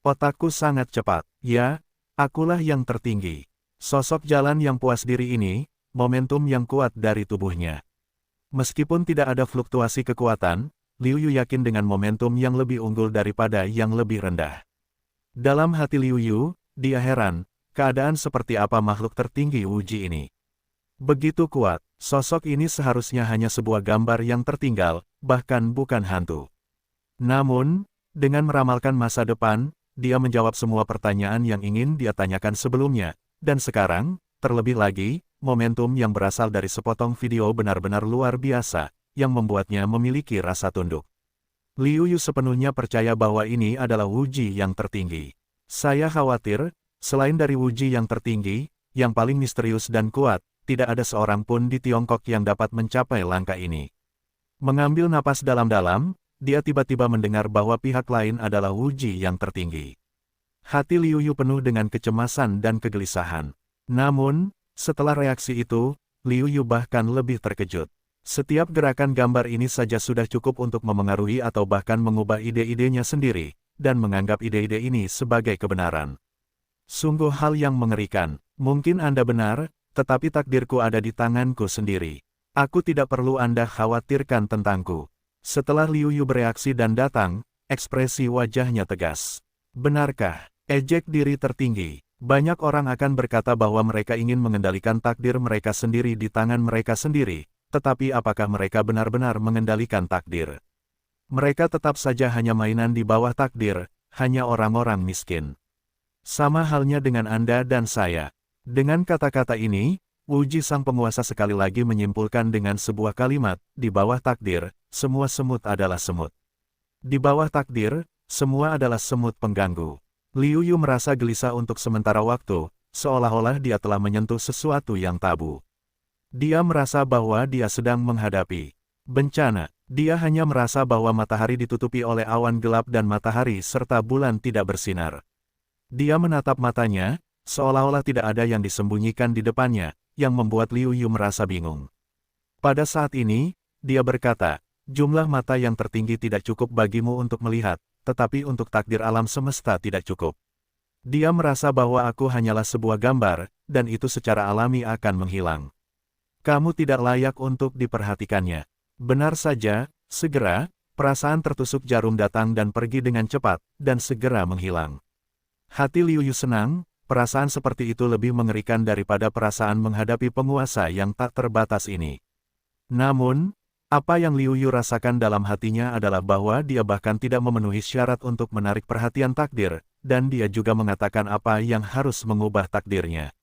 Otakku sangat cepat. Ya, akulah yang tertinggi. Sosok jalan yang puas diri ini, momentum yang kuat dari tubuhnya. Meskipun tidak ada fluktuasi kekuatan, Liu Yu yakin dengan momentum yang lebih unggul daripada yang lebih rendah. Dalam hati Liu Yu, dia heran, keadaan seperti apa makhluk tertinggi Wuji ini. Begitu kuat, sosok ini seharusnya hanya sebuah gambar yang tertinggal, bahkan bukan hantu. Namun, dengan meramalkan masa depan, dia menjawab semua pertanyaan yang ingin dia tanyakan sebelumnya, dan sekarang, terlebih lagi, momentum yang berasal dari sepotong video benar-benar luar biasa, yang membuatnya memiliki rasa tunduk. Liu Yu sepenuhnya percaya bahwa ini adalah Wuji yang tertinggi. Saya khawatir, selain dari Wuji yang tertinggi, yang paling misterius dan kuat, tidak ada seorang pun di Tiongkok yang dapat mencapai langkah ini. Mengambil napas dalam-dalam, dia tiba-tiba mendengar bahwa pihak lain adalah Wuji yang tertinggi. Hati Liu Yu penuh dengan kecemasan dan kegelisahan. Namun, setelah reaksi itu, Liu Yu bahkan lebih terkejut. Setiap gerakan gambar ini saja sudah cukup untuk memengaruhi atau bahkan mengubah ide-idenya sendiri, dan menganggap ide-ide ini sebagai kebenaran. Sungguh hal yang mengerikan. Mungkin Anda benar, tetapi takdirku ada di tanganku sendiri. Aku tidak perlu Anda khawatirkan tentangku. Setelah Liu Yu bereaksi dan datang, ekspresi wajahnya tegas. Benarkah? Ejek diri tertinggi. Banyak orang akan berkata bahwa mereka ingin mengendalikan takdir mereka sendiri di tangan mereka sendiri, tetapi apakah mereka benar-benar mengendalikan takdir? Mereka tetap saja hanya mainan di bawah takdir, hanya orang-orang miskin. Sama halnya dengan Anda dan saya. Dengan kata-kata ini, Wuji sang penguasa sekali lagi menyimpulkan dengan sebuah kalimat, di bawah takdir, semua semut adalah semut. Di bawah takdir, semua adalah semut pengganggu. Liu Yu merasa gelisah untuk sementara waktu, seolah-olah dia telah menyentuh sesuatu yang tabu. Dia merasa bahwa dia sedang menghadapi bencana. Dia hanya merasa bahwa matahari ditutupi oleh awan gelap dan matahari serta bulan tidak bersinar. Dia menatap matanya, seolah-olah tidak ada yang disembunyikan di depannya, yang membuat Liu Yu merasa bingung. Pada saat ini, dia berkata, jumlah mata yang tertinggi tidak cukup bagimu untuk melihat, tetapi untuk takdir alam semesta tidak cukup. Dia merasa bahwa aku hanyalah sebuah gambar, dan itu secara alami akan menghilang. Kamu tidak layak untuk diperhatikannya. Benar saja, segera, perasaan tertusuk jarum datang dan pergi dengan cepat, dan segera menghilang. Hati Liu Yu senang, perasaan seperti itu lebih mengerikan daripada perasaan menghadapi penguasa yang tak terbatas ini. Namun, apa yang Liu Yu rasakan dalam hatinya adalah bahwa dia bahkan tidak memenuhi syarat untuk menarik perhatian takdir, dan dia juga mengatakan apa yang harus mengubah takdirnya.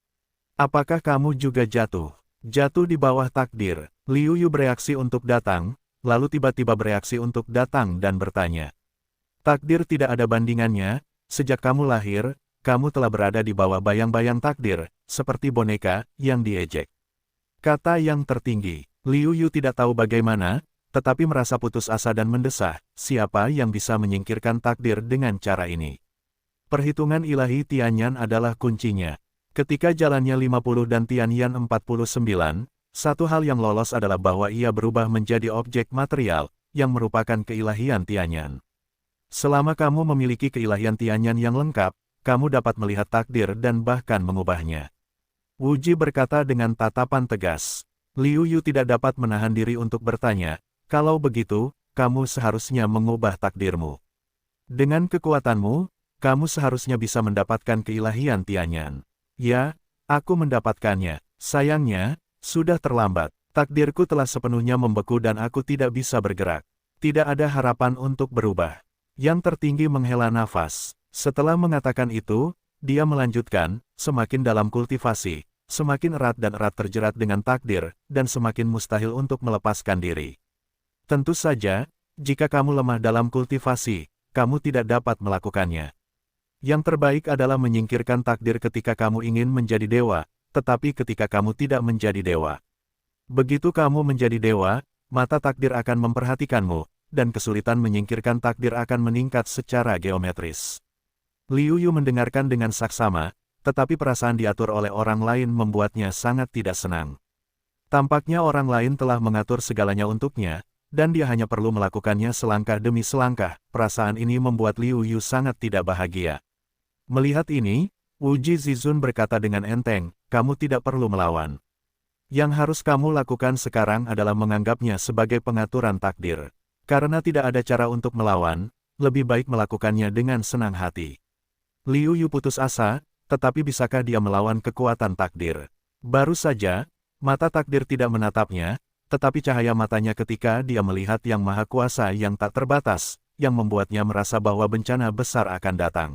Apakah kamu juga jatuh? Jatuh di bawah takdir. Liu Yu bereaksi untuk datang, lalu tiba-tiba bereaksi untuk datang dan bertanya. Takdir tidak ada bandingannya, sejak kamu lahir, kamu telah berada di bawah bayang-bayang takdir, seperti boneka yang diejek. Kata yang tertinggi. Liu Yu tidak tahu bagaimana, tetapi merasa putus asa dan mendesah, siapa yang bisa menyingkirkan takdir dengan cara ini. Perhitungan ilahi Tianyan adalah kuncinya. Ketika jalannya 50 dan Tianyan 49, satu hal yang lolos adalah bahwa ia berubah menjadi objek material, yang merupakan keilahian Tianyan. Selama kamu memiliki keilahian Tianyan yang lengkap, kamu dapat melihat takdir dan bahkan mengubahnya. Wu Ji berkata dengan tatapan tegas. Liu Yu tidak dapat menahan diri untuk bertanya, kalau begitu, kamu seharusnya mengubah takdirmu. Dengan kekuatanmu, kamu seharusnya bisa mendapatkan keilahian Tianyan. Ya, aku mendapatkannya. Sayangnya, sudah terlambat. Takdirku telah sepenuhnya membeku dan aku tidak bisa bergerak. Tidak ada harapan untuk berubah. Yang tertinggi menghela nafas. Setelah mengatakan itu, dia melanjutkan, semakin dalam kultivasi, semakin erat dan erat terjerat dengan takdir, dan semakin mustahil untuk melepaskan diri. Tentu saja, jika kamu lemah dalam kultivasi, kamu tidak dapat melakukannya. Yang terbaik adalah menyingkirkan takdir ketika kamu ingin menjadi dewa, tetapi ketika kamu tidak menjadi dewa. Begitu kamu menjadi dewa, mata takdir akan memperhatikanmu, dan kesulitan menyingkirkan takdir akan meningkat secara geometris. Liu Yu mendengarkan dengan saksama, tetapi perasaan diatur oleh orang lain membuatnya sangat tidak senang. Tampaknya orang lain telah mengatur segalanya untuknya, dan dia hanya perlu melakukannya selangkah demi selangkah. Perasaan ini membuat Liu Yu sangat tidak bahagia. Melihat ini, Wu Ji Zizun berkata dengan enteng, kamu tidak perlu melawan. Yang harus kamu lakukan sekarang adalah menganggapnya sebagai pengaturan takdir. Karena tidak ada cara untuk melawan, lebih baik melakukannya dengan senang hati. Liu Yu putus asa, tetapi bisakah dia melawan kekuatan takdir? Baru saja, mata takdir tidak menatapnya, tetapi cahaya matanya ketika dia melihat Yang Maha Kuasa yang tak terbatas, yang membuatnya merasa bahwa bencana besar akan datang.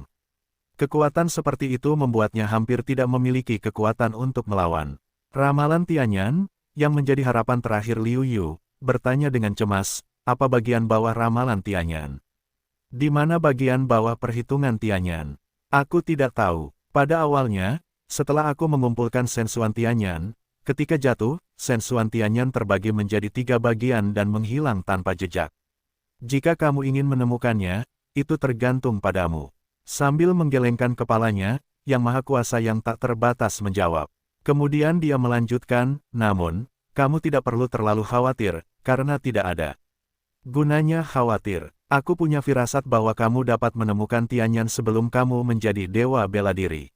Kekuatan seperti itu membuatnya hampir tidak memiliki kekuatan untuk melawan. Ramalan Tianyan, yang menjadi harapan terakhir Liu Yu, bertanya dengan cemas, apa bagian bawah ramalan Tianyan? Di mana bagian bawah perhitungan Tianyan? Aku tidak tahu. Pada awalnya, setelah aku mengumpulkan sensuan Tianyan, ketika jatuh, sensuan Tianyan terbagi menjadi 3 bagian dan menghilang tanpa jejak. Jika kamu ingin menemukannya, itu tergantung padamu. Sambil menggelengkan kepalanya, Yang Maha Kuasa yang tak terbatas menjawab. Kemudian dia melanjutkan, namun, kamu tidak perlu terlalu khawatir, karena tidak ada gunanya khawatir. Aku punya firasat bahwa kamu dapat menemukan Tianyan sebelum kamu menjadi dewa bela diri.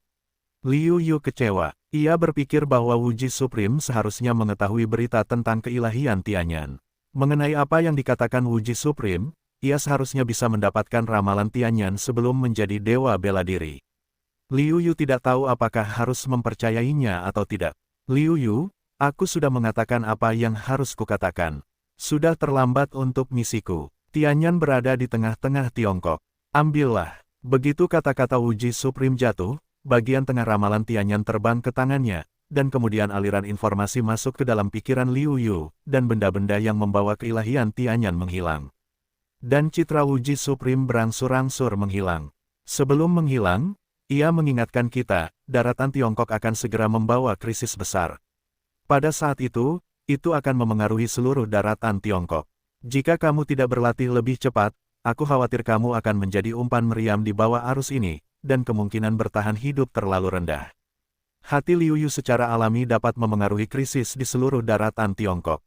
Liu Yu kecewa. Ia berpikir bahwa Wu Ji Supreme seharusnya mengetahui berita tentang keilahian Tianyan. Mengenai apa yang dikatakan Wu Ji Supreme, ia seharusnya bisa mendapatkan ramalan Tianyan sebelum menjadi dewa bela diri. Liu Yu tidak tahu apakah harus mempercayainya atau tidak. Liu Yu, aku sudah mengatakan apa yang harus kukatakan. Sudah terlambat untuk misiku. Tianyan berada di tengah-tengah Tiongkok. Ambillah. Begitu kata-kata Wu Ji Supreme jatuh, bagian tengah ramalan Tianyan terbang ke tangannya, dan kemudian aliran informasi masuk ke dalam pikiran Liu Yu, dan benda-benda yang membawa keilahian Tianyan menghilang. Dan citra Wuji Supreme berangsur-angsur menghilang. Sebelum menghilang, ia mengingatkan kita, daratan Tiongkok akan segera membawa krisis besar. Pada saat itu akan memengaruhi seluruh daratan Tiongkok. Jika kamu tidak berlatih lebih cepat, aku khawatir kamu akan menjadi umpan meriam di bawah arus ini, dan kemungkinan bertahan hidup terlalu rendah. Hati Liu Yu secara alami dapat memengaruhi krisis di seluruh daratan Tiongkok.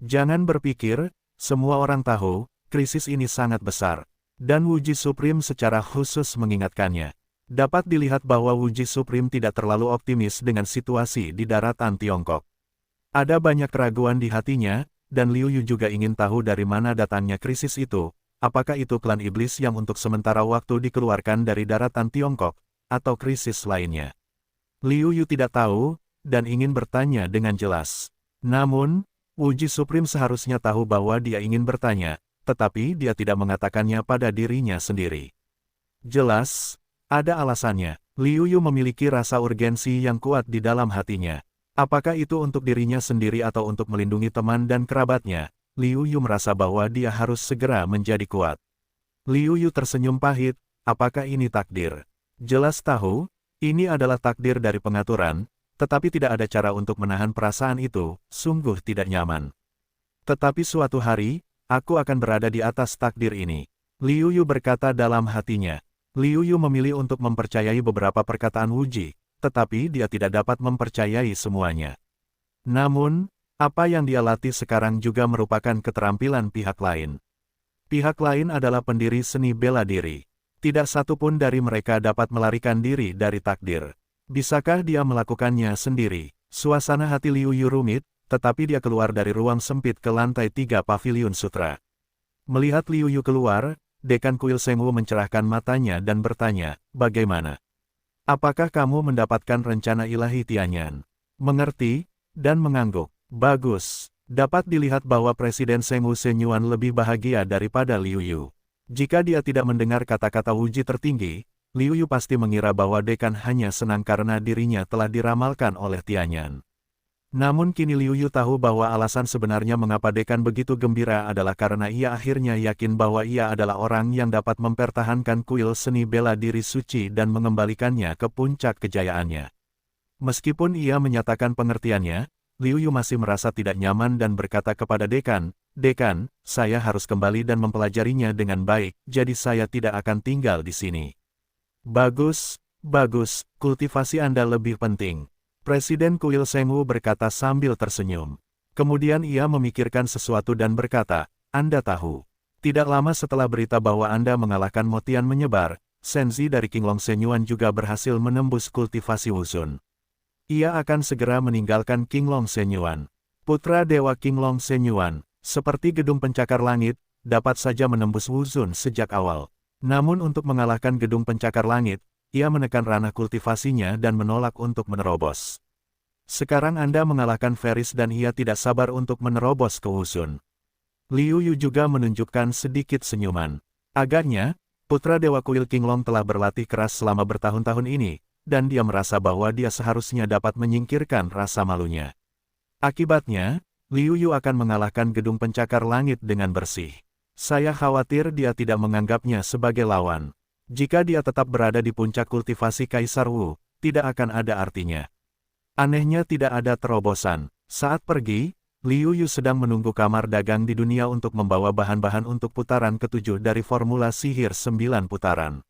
Jangan berpikir, semua orang tahu, krisis ini sangat besar. Dan Wuji Supreme secara khusus mengingatkannya. Dapat dilihat bahwa Wuji Supreme tidak terlalu optimis dengan situasi di daratan Tiongkok. Ada banyak keraguan di hatinya, dan Liu Yu juga ingin tahu dari mana datangnya krisis itu. Apakah itu klan iblis yang untuk sementara waktu dikeluarkan dari daratan Tiongkok, atau krisis lainnya? Liu Yu tidak tahu, dan ingin bertanya dengan jelas. Namun, Wuji Supreme seharusnya tahu bahwa dia ingin bertanya, tetapi dia tidak mengatakannya pada dirinya sendiri. Jelas, ada alasannya. Liu Yu memiliki rasa urgensi yang kuat di dalam hatinya. Apakah itu untuk dirinya sendiri atau untuk melindungi teman dan kerabatnya? Liu Yu merasa bahwa dia harus segera menjadi kuat. Liu Yu tersenyum pahit, apakah ini takdir? Jelas tahu, ini adalah takdir dari pengaturan, tetapi tidak ada cara untuk menahan perasaan itu, sungguh tidak nyaman. Tetapi suatu hari, aku akan berada di atas takdir ini. Liu Yu berkata dalam hatinya. Liu Yu memilih untuk mempercayai beberapa perkataan Wuji, tetapi dia tidak dapat mempercayai semuanya. Namun, apa yang dia latih sekarang juga merupakan keterampilan pihak lain. Pihak lain adalah pendiri seni bela diri. Tidak satu pun dari mereka dapat melarikan diri dari takdir. Bisakah dia melakukannya sendiri? Suasana hati Liu Yu rumit, tetapi dia keluar dari ruang sempit ke lantai 3 Paviliun Sutra. Melihat Liu Yu keluar, Dekan Kuil Sengwu mencerahkan matanya dan bertanya, bagaimana? Apakah kamu mendapatkan rencana ilahi Tianyan? Mengerti, dan mengangguk. Bagus. Dapat dilihat bahwa Presiden Sengwu Shenyuan lebih bahagia daripada Liu Yu. Jika dia tidak mendengar kata-kata Wuji tertinggi, Liu Yu pasti mengira bahwa Dekan hanya senang karena dirinya telah diramalkan oleh Tianyan. Namun kini Liu Yu tahu bahwa alasan sebenarnya mengapa Dekan begitu gembira adalah karena ia akhirnya yakin bahwa ia adalah orang yang dapat mempertahankan kuil seni bela diri suci dan mengembalikannya ke puncak kejayaannya. Meskipun ia menyatakan pengertiannya, Liu Yu masih merasa tidak nyaman dan berkata kepada Dekan, Dekan, saya harus kembali dan mempelajarinya dengan baik, jadi saya tidak akan tinggal di sini. Bagus, bagus, kultivasi Anda lebih penting. Presiden Kuil Sengwu berkata sambil tersenyum. Kemudian ia memikirkan sesuatu dan berkata, Anda tahu. Tidak lama setelah berita bahwa Anda mengalahkan Motian menyebar, Senzi dari Qinglong Shenyuan juga berhasil menembus kultivasi Wuzun. Ia akan segera meninggalkan Qinglong Shenyuan. Putra Dewa Qinglong Shenyuan, seperti gedung pencakar langit, dapat saja menembus Wuzun sejak awal. Namun untuk mengalahkan gedung pencakar langit, ia menekan ranah kultivasinya dan menolak untuk menerobos. Sekarang Anda mengalahkan Feris dan ia tidak sabar untuk menerobos ke Wuzun. Liu Yu juga menunjukkan sedikit senyuman. Agaknya, putra Dewa Kuil Qinglong telah berlatih keras selama bertahun-tahun ini, dan dia merasa bahwa dia seharusnya dapat menyingkirkan rasa malunya. Akibatnya, Liu Yu akan mengalahkan gedung pencakar langit dengan bersih. Saya khawatir dia tidak menganggapnya sebagai lawan. Jika dia tetap berada di puncak kultivasi Kaisar Wu, tidak akan ada artinya. Anehnya tidak ada terobosan. Saat pergi, Liu Yu sedang menunggu kamar dagang di dunia untuk membawa bahan-bahan untuk putaran ke-7 dari formula sihir 9 putaran.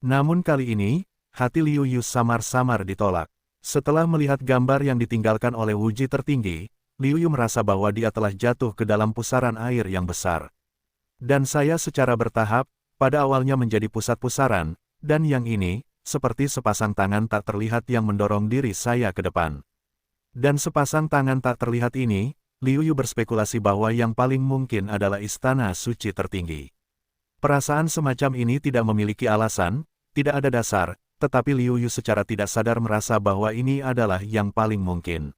Namun kali ini, hati Liu Yu samar-samar ditolak. Setelah melihat gambar yang ditinggalkan oleh Wuji tertinggi, Liu Yu merasa bahwa dia telah jatuh ke dalam pusaran air yang besar. Dan saya secara bertahap, pada awalnya menjadi pusat pusaran, dan yang ini, seperti sepasang tangan tak terlihat yang mendorong diri saya ke depan. Dan sepasang tangan tak terlihat ini, Liu Yu berspekulasi bahwa yang paling mungkin adalah istana suci tertinggi. Perasaan semacam ini tidak memiliki alasan, tidak ada dasar, tetapi Liu Yu secara tidak sadar merasa bahwa ini adalah yang paling mungkin.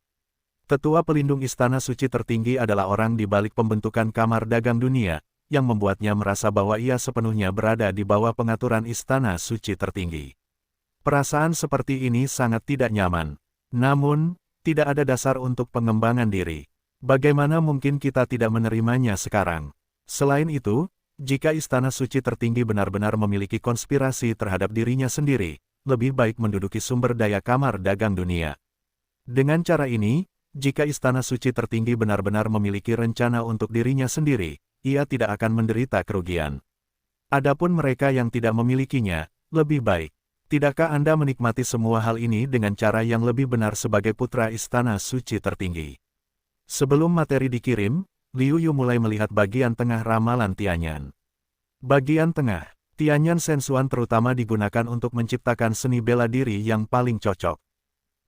Tetua pelindung istana suci tertinggi adalah orang di balik pembentukan Kamar Dagang Dunia, yang membuatnya merasa bahwa ia sepenuhnya berada di bawah pengaturan istana suci tertinggi. Perasaan seperti ini sangat tidak nyaman. Namun, tidak ada dasar untuk pengembangan diri. Bagaimana mungkin kita tidak menerimanya sekarang? Selain itu, jika Istana Suci Tertinggi benar-benar memiliki konspirasi terhadap dirinya sendiri, lebih baik menduduki sumber daya Kamar Dagang Dunia. Dengan cara ini, jika Istana Suci Tertinggi benar-benar memiliki rencana untuk dirinya sendiri, ia tidak akan menderita kerugian. Adapun mereka yang tidak memilikinya, lebih baik. Tidakkah Anda menikmati semua hal ini dengan cara yang lebih benar sebagai putra Istana Suci Tertinggi? Sebelum materi dikirim, Liu Yu mulai melihat bagian tengah ramalan Tianyan. Bagian tengah, Tianyan Shensuan terutama digunakan untuk menciptakan seni bela diri yang paling cocok.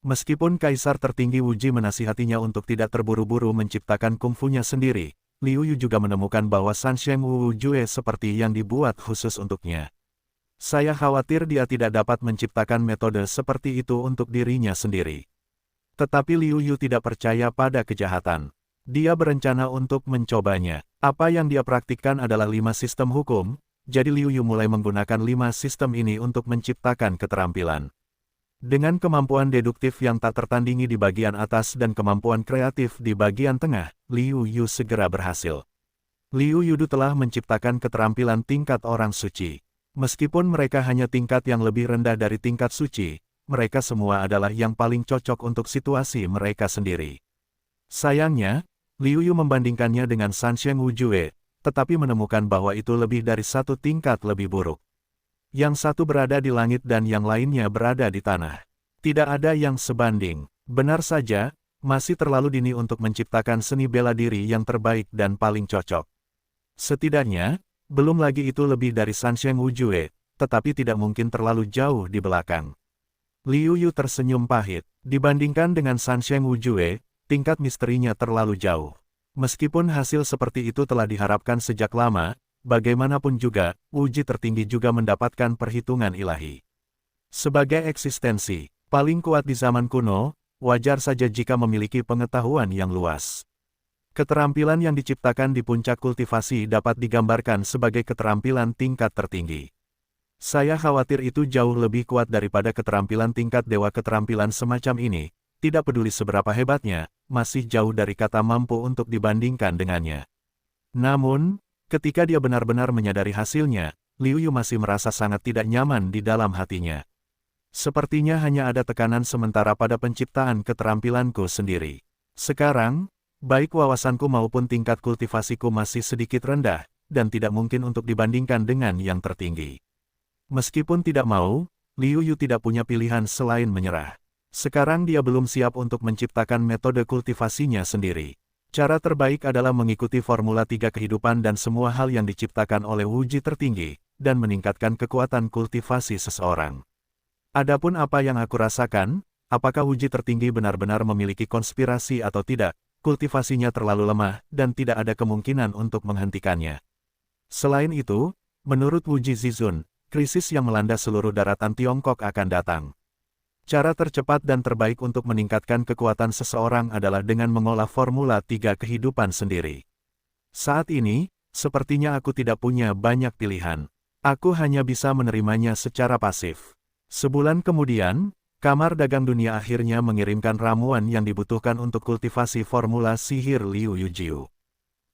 Meskipun Kaisar Tertinggi Wuji menasihatinya untuk tidak terburu-buru menciptakan kungfunya sendiri, Liu Yu juga menemukan bahwa Sansheng Wu Jue seperti yang dibuat khusus untuknya. Saya khawatir dia tidak dapat menciptakan metode seperti itu untuk dirinya sendiri. Tetapi Liu Yu tidak percaya pada kejahatan. Dia berencana untuk mencobanya. Apa yang dia praktikkan adalah 5 sistem hukum, jadi Liu Yu mulai menggunakan 5 sistem ini untuk menciptakan keterampilan. Dengan kemampuan deduktif yang tak tertandingi di bagian atas dan kemampuan kreatif di bagian tengah, Liu Yu segera berhasil. Liu Yu telah menciptakan keterampilan tingkat orang suci. Meskipun mereka hanya tingkat yang lebih rendah dari tingkat suci, mereka semua adalah yang paling cocok untuk situasi mereka sendiri. Sayangnya, Liu Yu membandingkannya dengan Sansheng Wu Jue, tetapi menemukan bahwa itu lebih dari 1 tingkat lebih buruk. Yang satu berada di langit dan yang lainnya berada di tanah. Tidak ada yang sebanding. Benar saja, masih terlalu dini untuk menciptakan seni bela diri yang terbaik dan paling cocok. Setidaknya, belum lagi itu lebih dari Sansheng Wu Jue, tetapi tidak mungkin terlalu jauh di belakang. Liu Yu tersenyum pahit. Dibandingkan dengan Sansheng Wu Jue, tingkat misterinya terlalu jauh. Meskipun hasil seperti itu telah diharapkan sejak lama, bagaimanapun juga, Wuji Tertinggi juga mendapatkan perhitungan ilahi. Sebagai eksistensi paling kuat di zaman kuno, wajar saja jika memiliki pengetahuan yang luas. Keterampilan yang diciptakan di puncak kultivasi dapat digambarkan sebagai keterampilan tingkat tertinggi. Saya khawatir itu jauh lebih kuat daripada keterampilan tingkat dewa. Keterampilan semacam ini, tidak peduli seberapa hebatnya, masih jauh dari kata mampu untuk dibandingkan dengannya. Namun, ketika dia benar-benar menyadari hasilnya, Liu Yu masih merasa sangat tidak nyaman di dalam hatinya. Sepertinya hanya ada tekanan sementara pada penciptaan keterampilanku sendiri. Sekarang, baik wawasanku maupun tingkat kultivasiku masih sedikit rendah, dan tidak mungkin untuk dibandingkan dengan yang tertinggi. Meskipun tidak mau, Liu Yu tidak punya pilihan selain menyerah. Sekarang dia belum siap untuk menciptakan metode kultivasinya sendiri. Cara terbaik adalah mengikuti formula 3 kehidupan dan semua hal yang diciptakan oleh Wuji Tertinggi, dan meningkatkan kekuatan kultivasi seseorang. Adapun apa yang aku rasakan, apakah Wuji Tertinggi benar-benar memiliki konspirasi atau tidak, kultivasinya terlalu lemah, dan tidak ada kemungkinan untuk menghentikannya. Selain itu, menurut Wuji Zizun, krisis yang melanda seluruh daratan Tiongkok akan datang. Cara tercepat dan terbaik untuk meningkatkan kekuatan seseorang adalah dengan mengolah formula 3 kehidupan sendiri. Saat ini, sepertinya aku tidak punya banyak pilihan. Aku hanya bisa menerimanya secara pasif. Sebulan kemudian, Kamar Dagang Dunia akhirnya mengirimkan ramuan yang dibutuhkan untuk kultivasi formula sihir Liu Yujiu.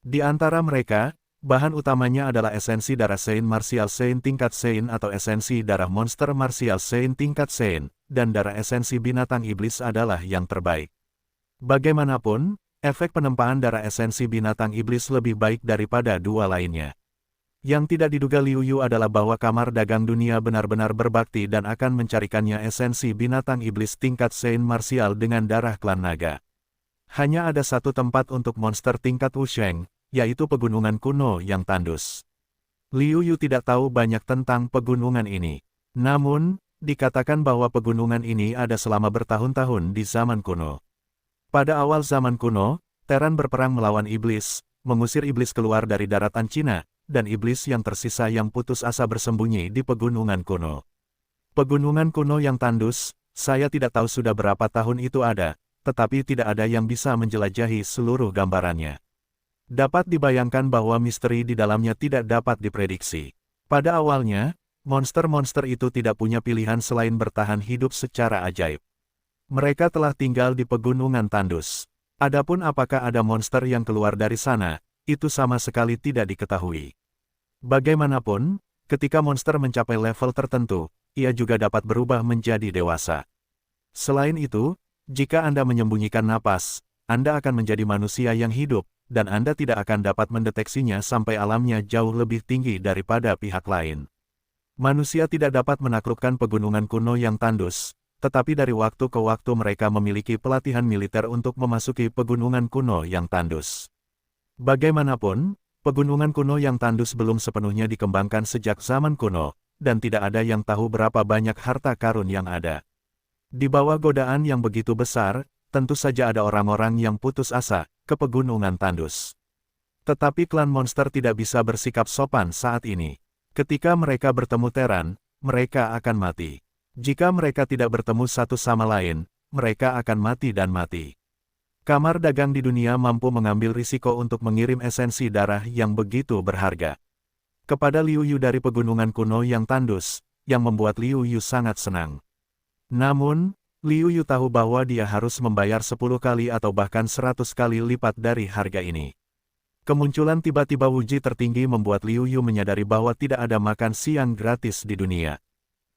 Di antara mereka, bahan utamanya adalah esensi darah Sein Martial Sein tingkat Sein atau esensi darah monster Martial Sein tingkat Sein, dan darah esensi binatang iblis adalah yang terbaik. Bagaimanapun, efek penempaan darah esensi binatang iblis lebih baik daripada dua lainnya. Yang tidak diduga Liu Yu adalah bahwa Kamar Dagang Dunia benar-benar berbakti dan akan mencarikannya esensi binatang iblis tingkat Sein Martial dengan darah klan naga. Hanya ada satu tempat untuk monster tingkat Wusheng, yaitu pegunungan kuno yang tandus. Liu Yu tidak tahu banyak tentang pegunungan ini. Namun, dikatakan bahwa pegunungan ini ada selama bertahun-tahun di zaman kuno. Pada awal zaman kuno, Terran berperang melawan iblis, mengusir iblis keluar dari daratan Cina, dan iblis yang tersisa yang putus asa bersembunyi di pegunungan kuno. Pegunungan kuno yang tandus, saya tidak tahu sudah berapa tahun itu ada, tetapi tidak ada yang bisa menjelajahi seluruh gambarannya. Dapat dibayangkan bahwa misteri di dalamnya tidak dapat diprediksi. Pada awalnya, monster-monster itu tidak punya pilihan selain bertahan hidup secara ajaib. Mereka telah tinggal di pegunungan tandus. Adapun apakah ada monster yang keluar dari sana, itu sama sekali tidak diketahui. Bagaimanapun, ketika monster mencapai level tertentu, ia juga dapat berubah menjadi dewasa. Selain itu, jika Anda menyembunyikan napas, Anda akan menjadi manusia yang hidup, dan Anda tidak akan dapat mendeteksinya sampai alamnya jauh lebih tinggi daripada pihak lain. Manusia tidak dapat menaklukkan pegunungan kuno yang tandus, tetapi dari waktu ke waktu mereka memiliki pelatihan militer untuk memasuki pegunungan kuno yang tandus. Bagaimanapun, pegunungan kuno yang tandus belum sepenuhnya dikembangkan sejak zaman kuno, dan tidak ada yang tahu berapa banyak harta karun yang ada. Di bawah godaan yang begitu besar, tentu saja ada orang-orang yang putus asa ke pegunungan tandus. Tetapi klan monster tidak bisa bersikap sopan saat ini. Ketika mereka bertemu Terran, mereka akan mati. Jika mereka tidak bertemu satu sama lain, mereka akan mati dan mati. Kamar dagang di dunia mampu mengambil risiko untuk mengirim esensi darah yang begitu berharga kepada Liu Yu dari pegunungan kuno yang tandus, yang membuat Liu Yu sangat senang. Namun, Liu Yu tahu bahwa dia harus membayar 10 kali atau bahkan 100 kali lipat dari harga ini. Kemunculan tiba-tiba Wuji tertinggi membuat Liu Yu menyadari bahwa tidak ada makan siang gratis di dunia.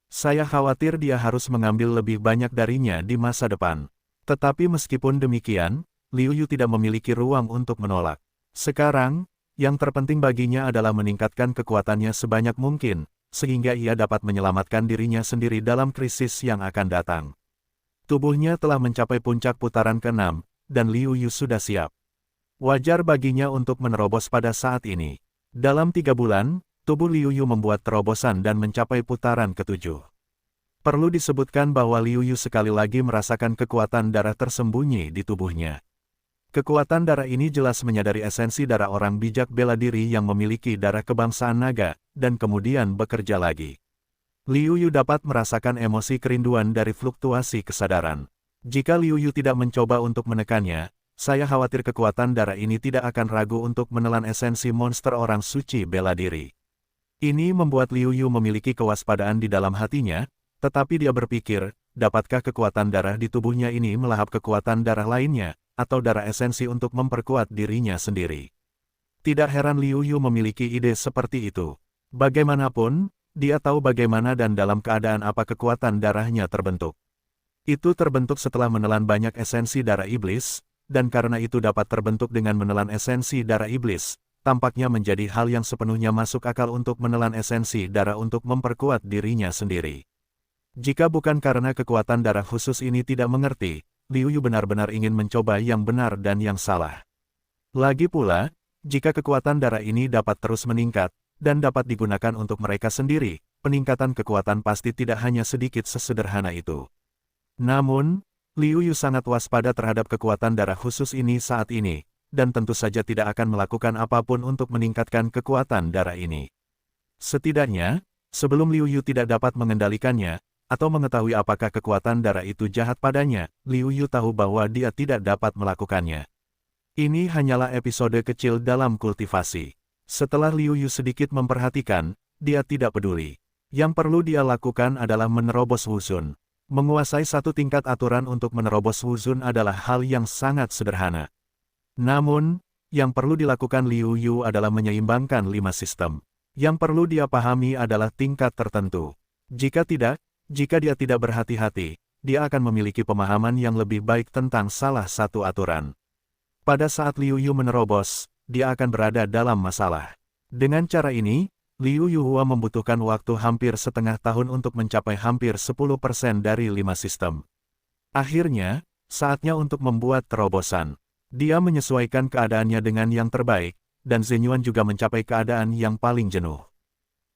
Saya khawatir dia harus mengambil lebih banyak darinya di masa depan. Tetapi meskipun demikian, Liu Yu tidak memiliki ruang untuk menolak. Sekarang, yang terpenting baginya adalah meningkatkan kekuatannya sebanyak mungkin, sehingga ia dapat menyelamatkan dirinya sendiri dalam krisis yang akan datang. Tubuhnya telah mencapai puncak putaran ke-6, dan Liu Yu sudah siap. Wajar baginya untuk menerobos pada saat ini. Dalam 3 bulan, tubuh Liu Yu membuat terobosan dan mencapai putaran ke-7. Perlu disebutkan bahwa Liu Yu sekali lagi merasakan kekuatan darah tersembunyi di tubuhnya. Kekuatan darah ini jelas menyadari esensi darah orang bijak bela diri yang memiliki darah kebangsaan naga, dan kemudian bekerja lagi. Liu Yu dapat merasakan emosi kerinduan dari fluktuasi kesadaran. Jika Liu Yu tidak mencoba untuk menekannya, saya khawatir kekuatan darah ini tidak akan ragu untuk menelan esensi monster orang suci bela diri. Ini membuat Liu Yu memiliki kewaspadaan di dalam hatinya, tetapi dia berpikir, dapatkah kekuatan darah di tubuhnya ini melahap kekuatan darah lainnya, atau darah esensi untuk memperkuat dirinya sendiri. Tidak heran Liu Yu memiliki ide seperti itu. Bagaimanapun, dia tahu bagaimana dan dalam keadaan apa kekuatan darahnya terbentuk. Itu terbentuk setelah menelan banyak esensi darah iblis, dan karena itu dapat terbentuk dengan menelan esensi darah iblis, tampaknya menjadi hal yang sepenuhnya masuk akal untuk menelan esensi darah untuk memperkuat dirinya sendiri. Jika bukan karena kekuatan darah khusus ini tidak mengerti, Liu Yu benar-benar ingin mencoba yang benar dan yang salah. Lagi pula, jika kekuatan darah ini dapat terus meningkat, dan dapat digunakan untuk mereka sendiri, peningkatan kekuatan pasti tidak hanya sedikit sesederhana itu. Namun, Liu Yu sangat waspada terhadap kekuatan darah khusus ini saat ini, dan tentu saja tidak akan melakukan apapun untuk meningkatkan kekuatan darah ini. Setidaknya, sebelum Liu Yu tidak dapat mengendalikannya, atau mengetahui apakah kekuatan darah itu jahat padanya, Liu Yu tahu bahwa dia tidak dapat melakukannya. Ini hanyalah episode kecil dalam kultivasi. Setelah Liu Yu sedikit memperhatikan, dia tidak peduli. Yang perlu dia lakukan adalah menerobos Wuzun. Menguasai satu tingkat aturan untuk menerobos Wuzun adalah hal yang sangat sederhana. Namun, yang perlu dilakukan Liu Yu adalah menyeimbangkan 5 sistem. Yang perlu dia pahami adalah tingkat tertentu. Jika dia tidak berhati-hati, dia akan memiliki pemahaman yang lebih baik tentang salah satu aturan. Pada saat Liu Yu menerobos, dia akan berada dalam masalah. Dengan cara ini, Liu Yuhua membutuhkan waktu hampir setengah tahun untuk mencapai hampir 10% dari 5 sistem. Akhirnya, saatnya untuk membuat terobosan. Dia menyesuaikan keadaannya dengan yang terbaik, dan Zenyuan juga mencapai keadaan yang paling jenuh.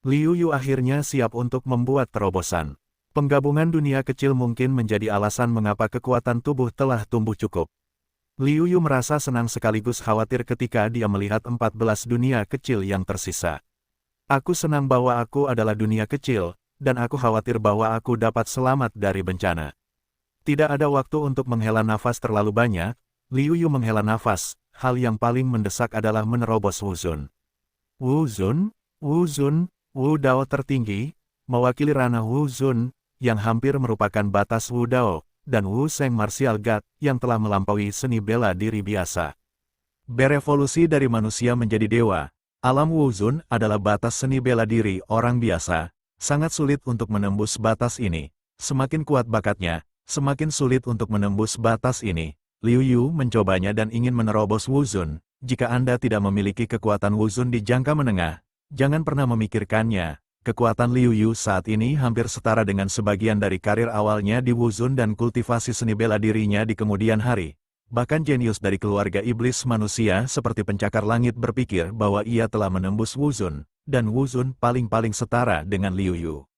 Liu Yu akhirnya siap untuk membuat terobosan. Penggabungan dunia kecil mungkin menjadi alasan mengapa kekuatan tubuh telah tumbuh cukup. Liu Yu merasa senang sekaligus khawatir ketika dia melihat 14 dunia kecil yang tersisa. Aku senang bahwa aku adalah dunia kecil, dan aku khawatir bahwa aku dapat selamat dari bencana. Tidak ada waktu untuk menghela nafas terlalu banyak. Liu Yu menghela nafas, hal yang paling mendesak adalah menerobos Wuzun. Wuzun, Wu Dao tertinggi, mewakili ranah Wuzun, yang hampir merupakan batas Wu Dao, dan Wu Sheng Martial God, yang telah melampaui seni bela diri biasa. Berevolusi dari manusia menjadi dewa, Alam Wuzun adalah batas seni bela diri orang biasa, sangat sulit untuk menembus batas ini. Semakin kuat bakatnya, semakin sulit untuk menembus batas ini. Liu Yu mencobanya dan ingin menerobos Wuzun. Jika Anda tidak memiliki kekuatan Wuzun di jangka menengah, jangan pernah memikirkannya. Kekuatan Liu Yu saat ini hampir setara dengan sebagian dari karir awalnya di Wuzun dan kultivasi seni bela dirinya di kemudian hari. Bahkan jenius dari keluarga iblis manusia seperti pencakar langit berpikir bahwa ia telah menembus Wuzun, dan Wuzun paling-paling setara dengan Liu Yu.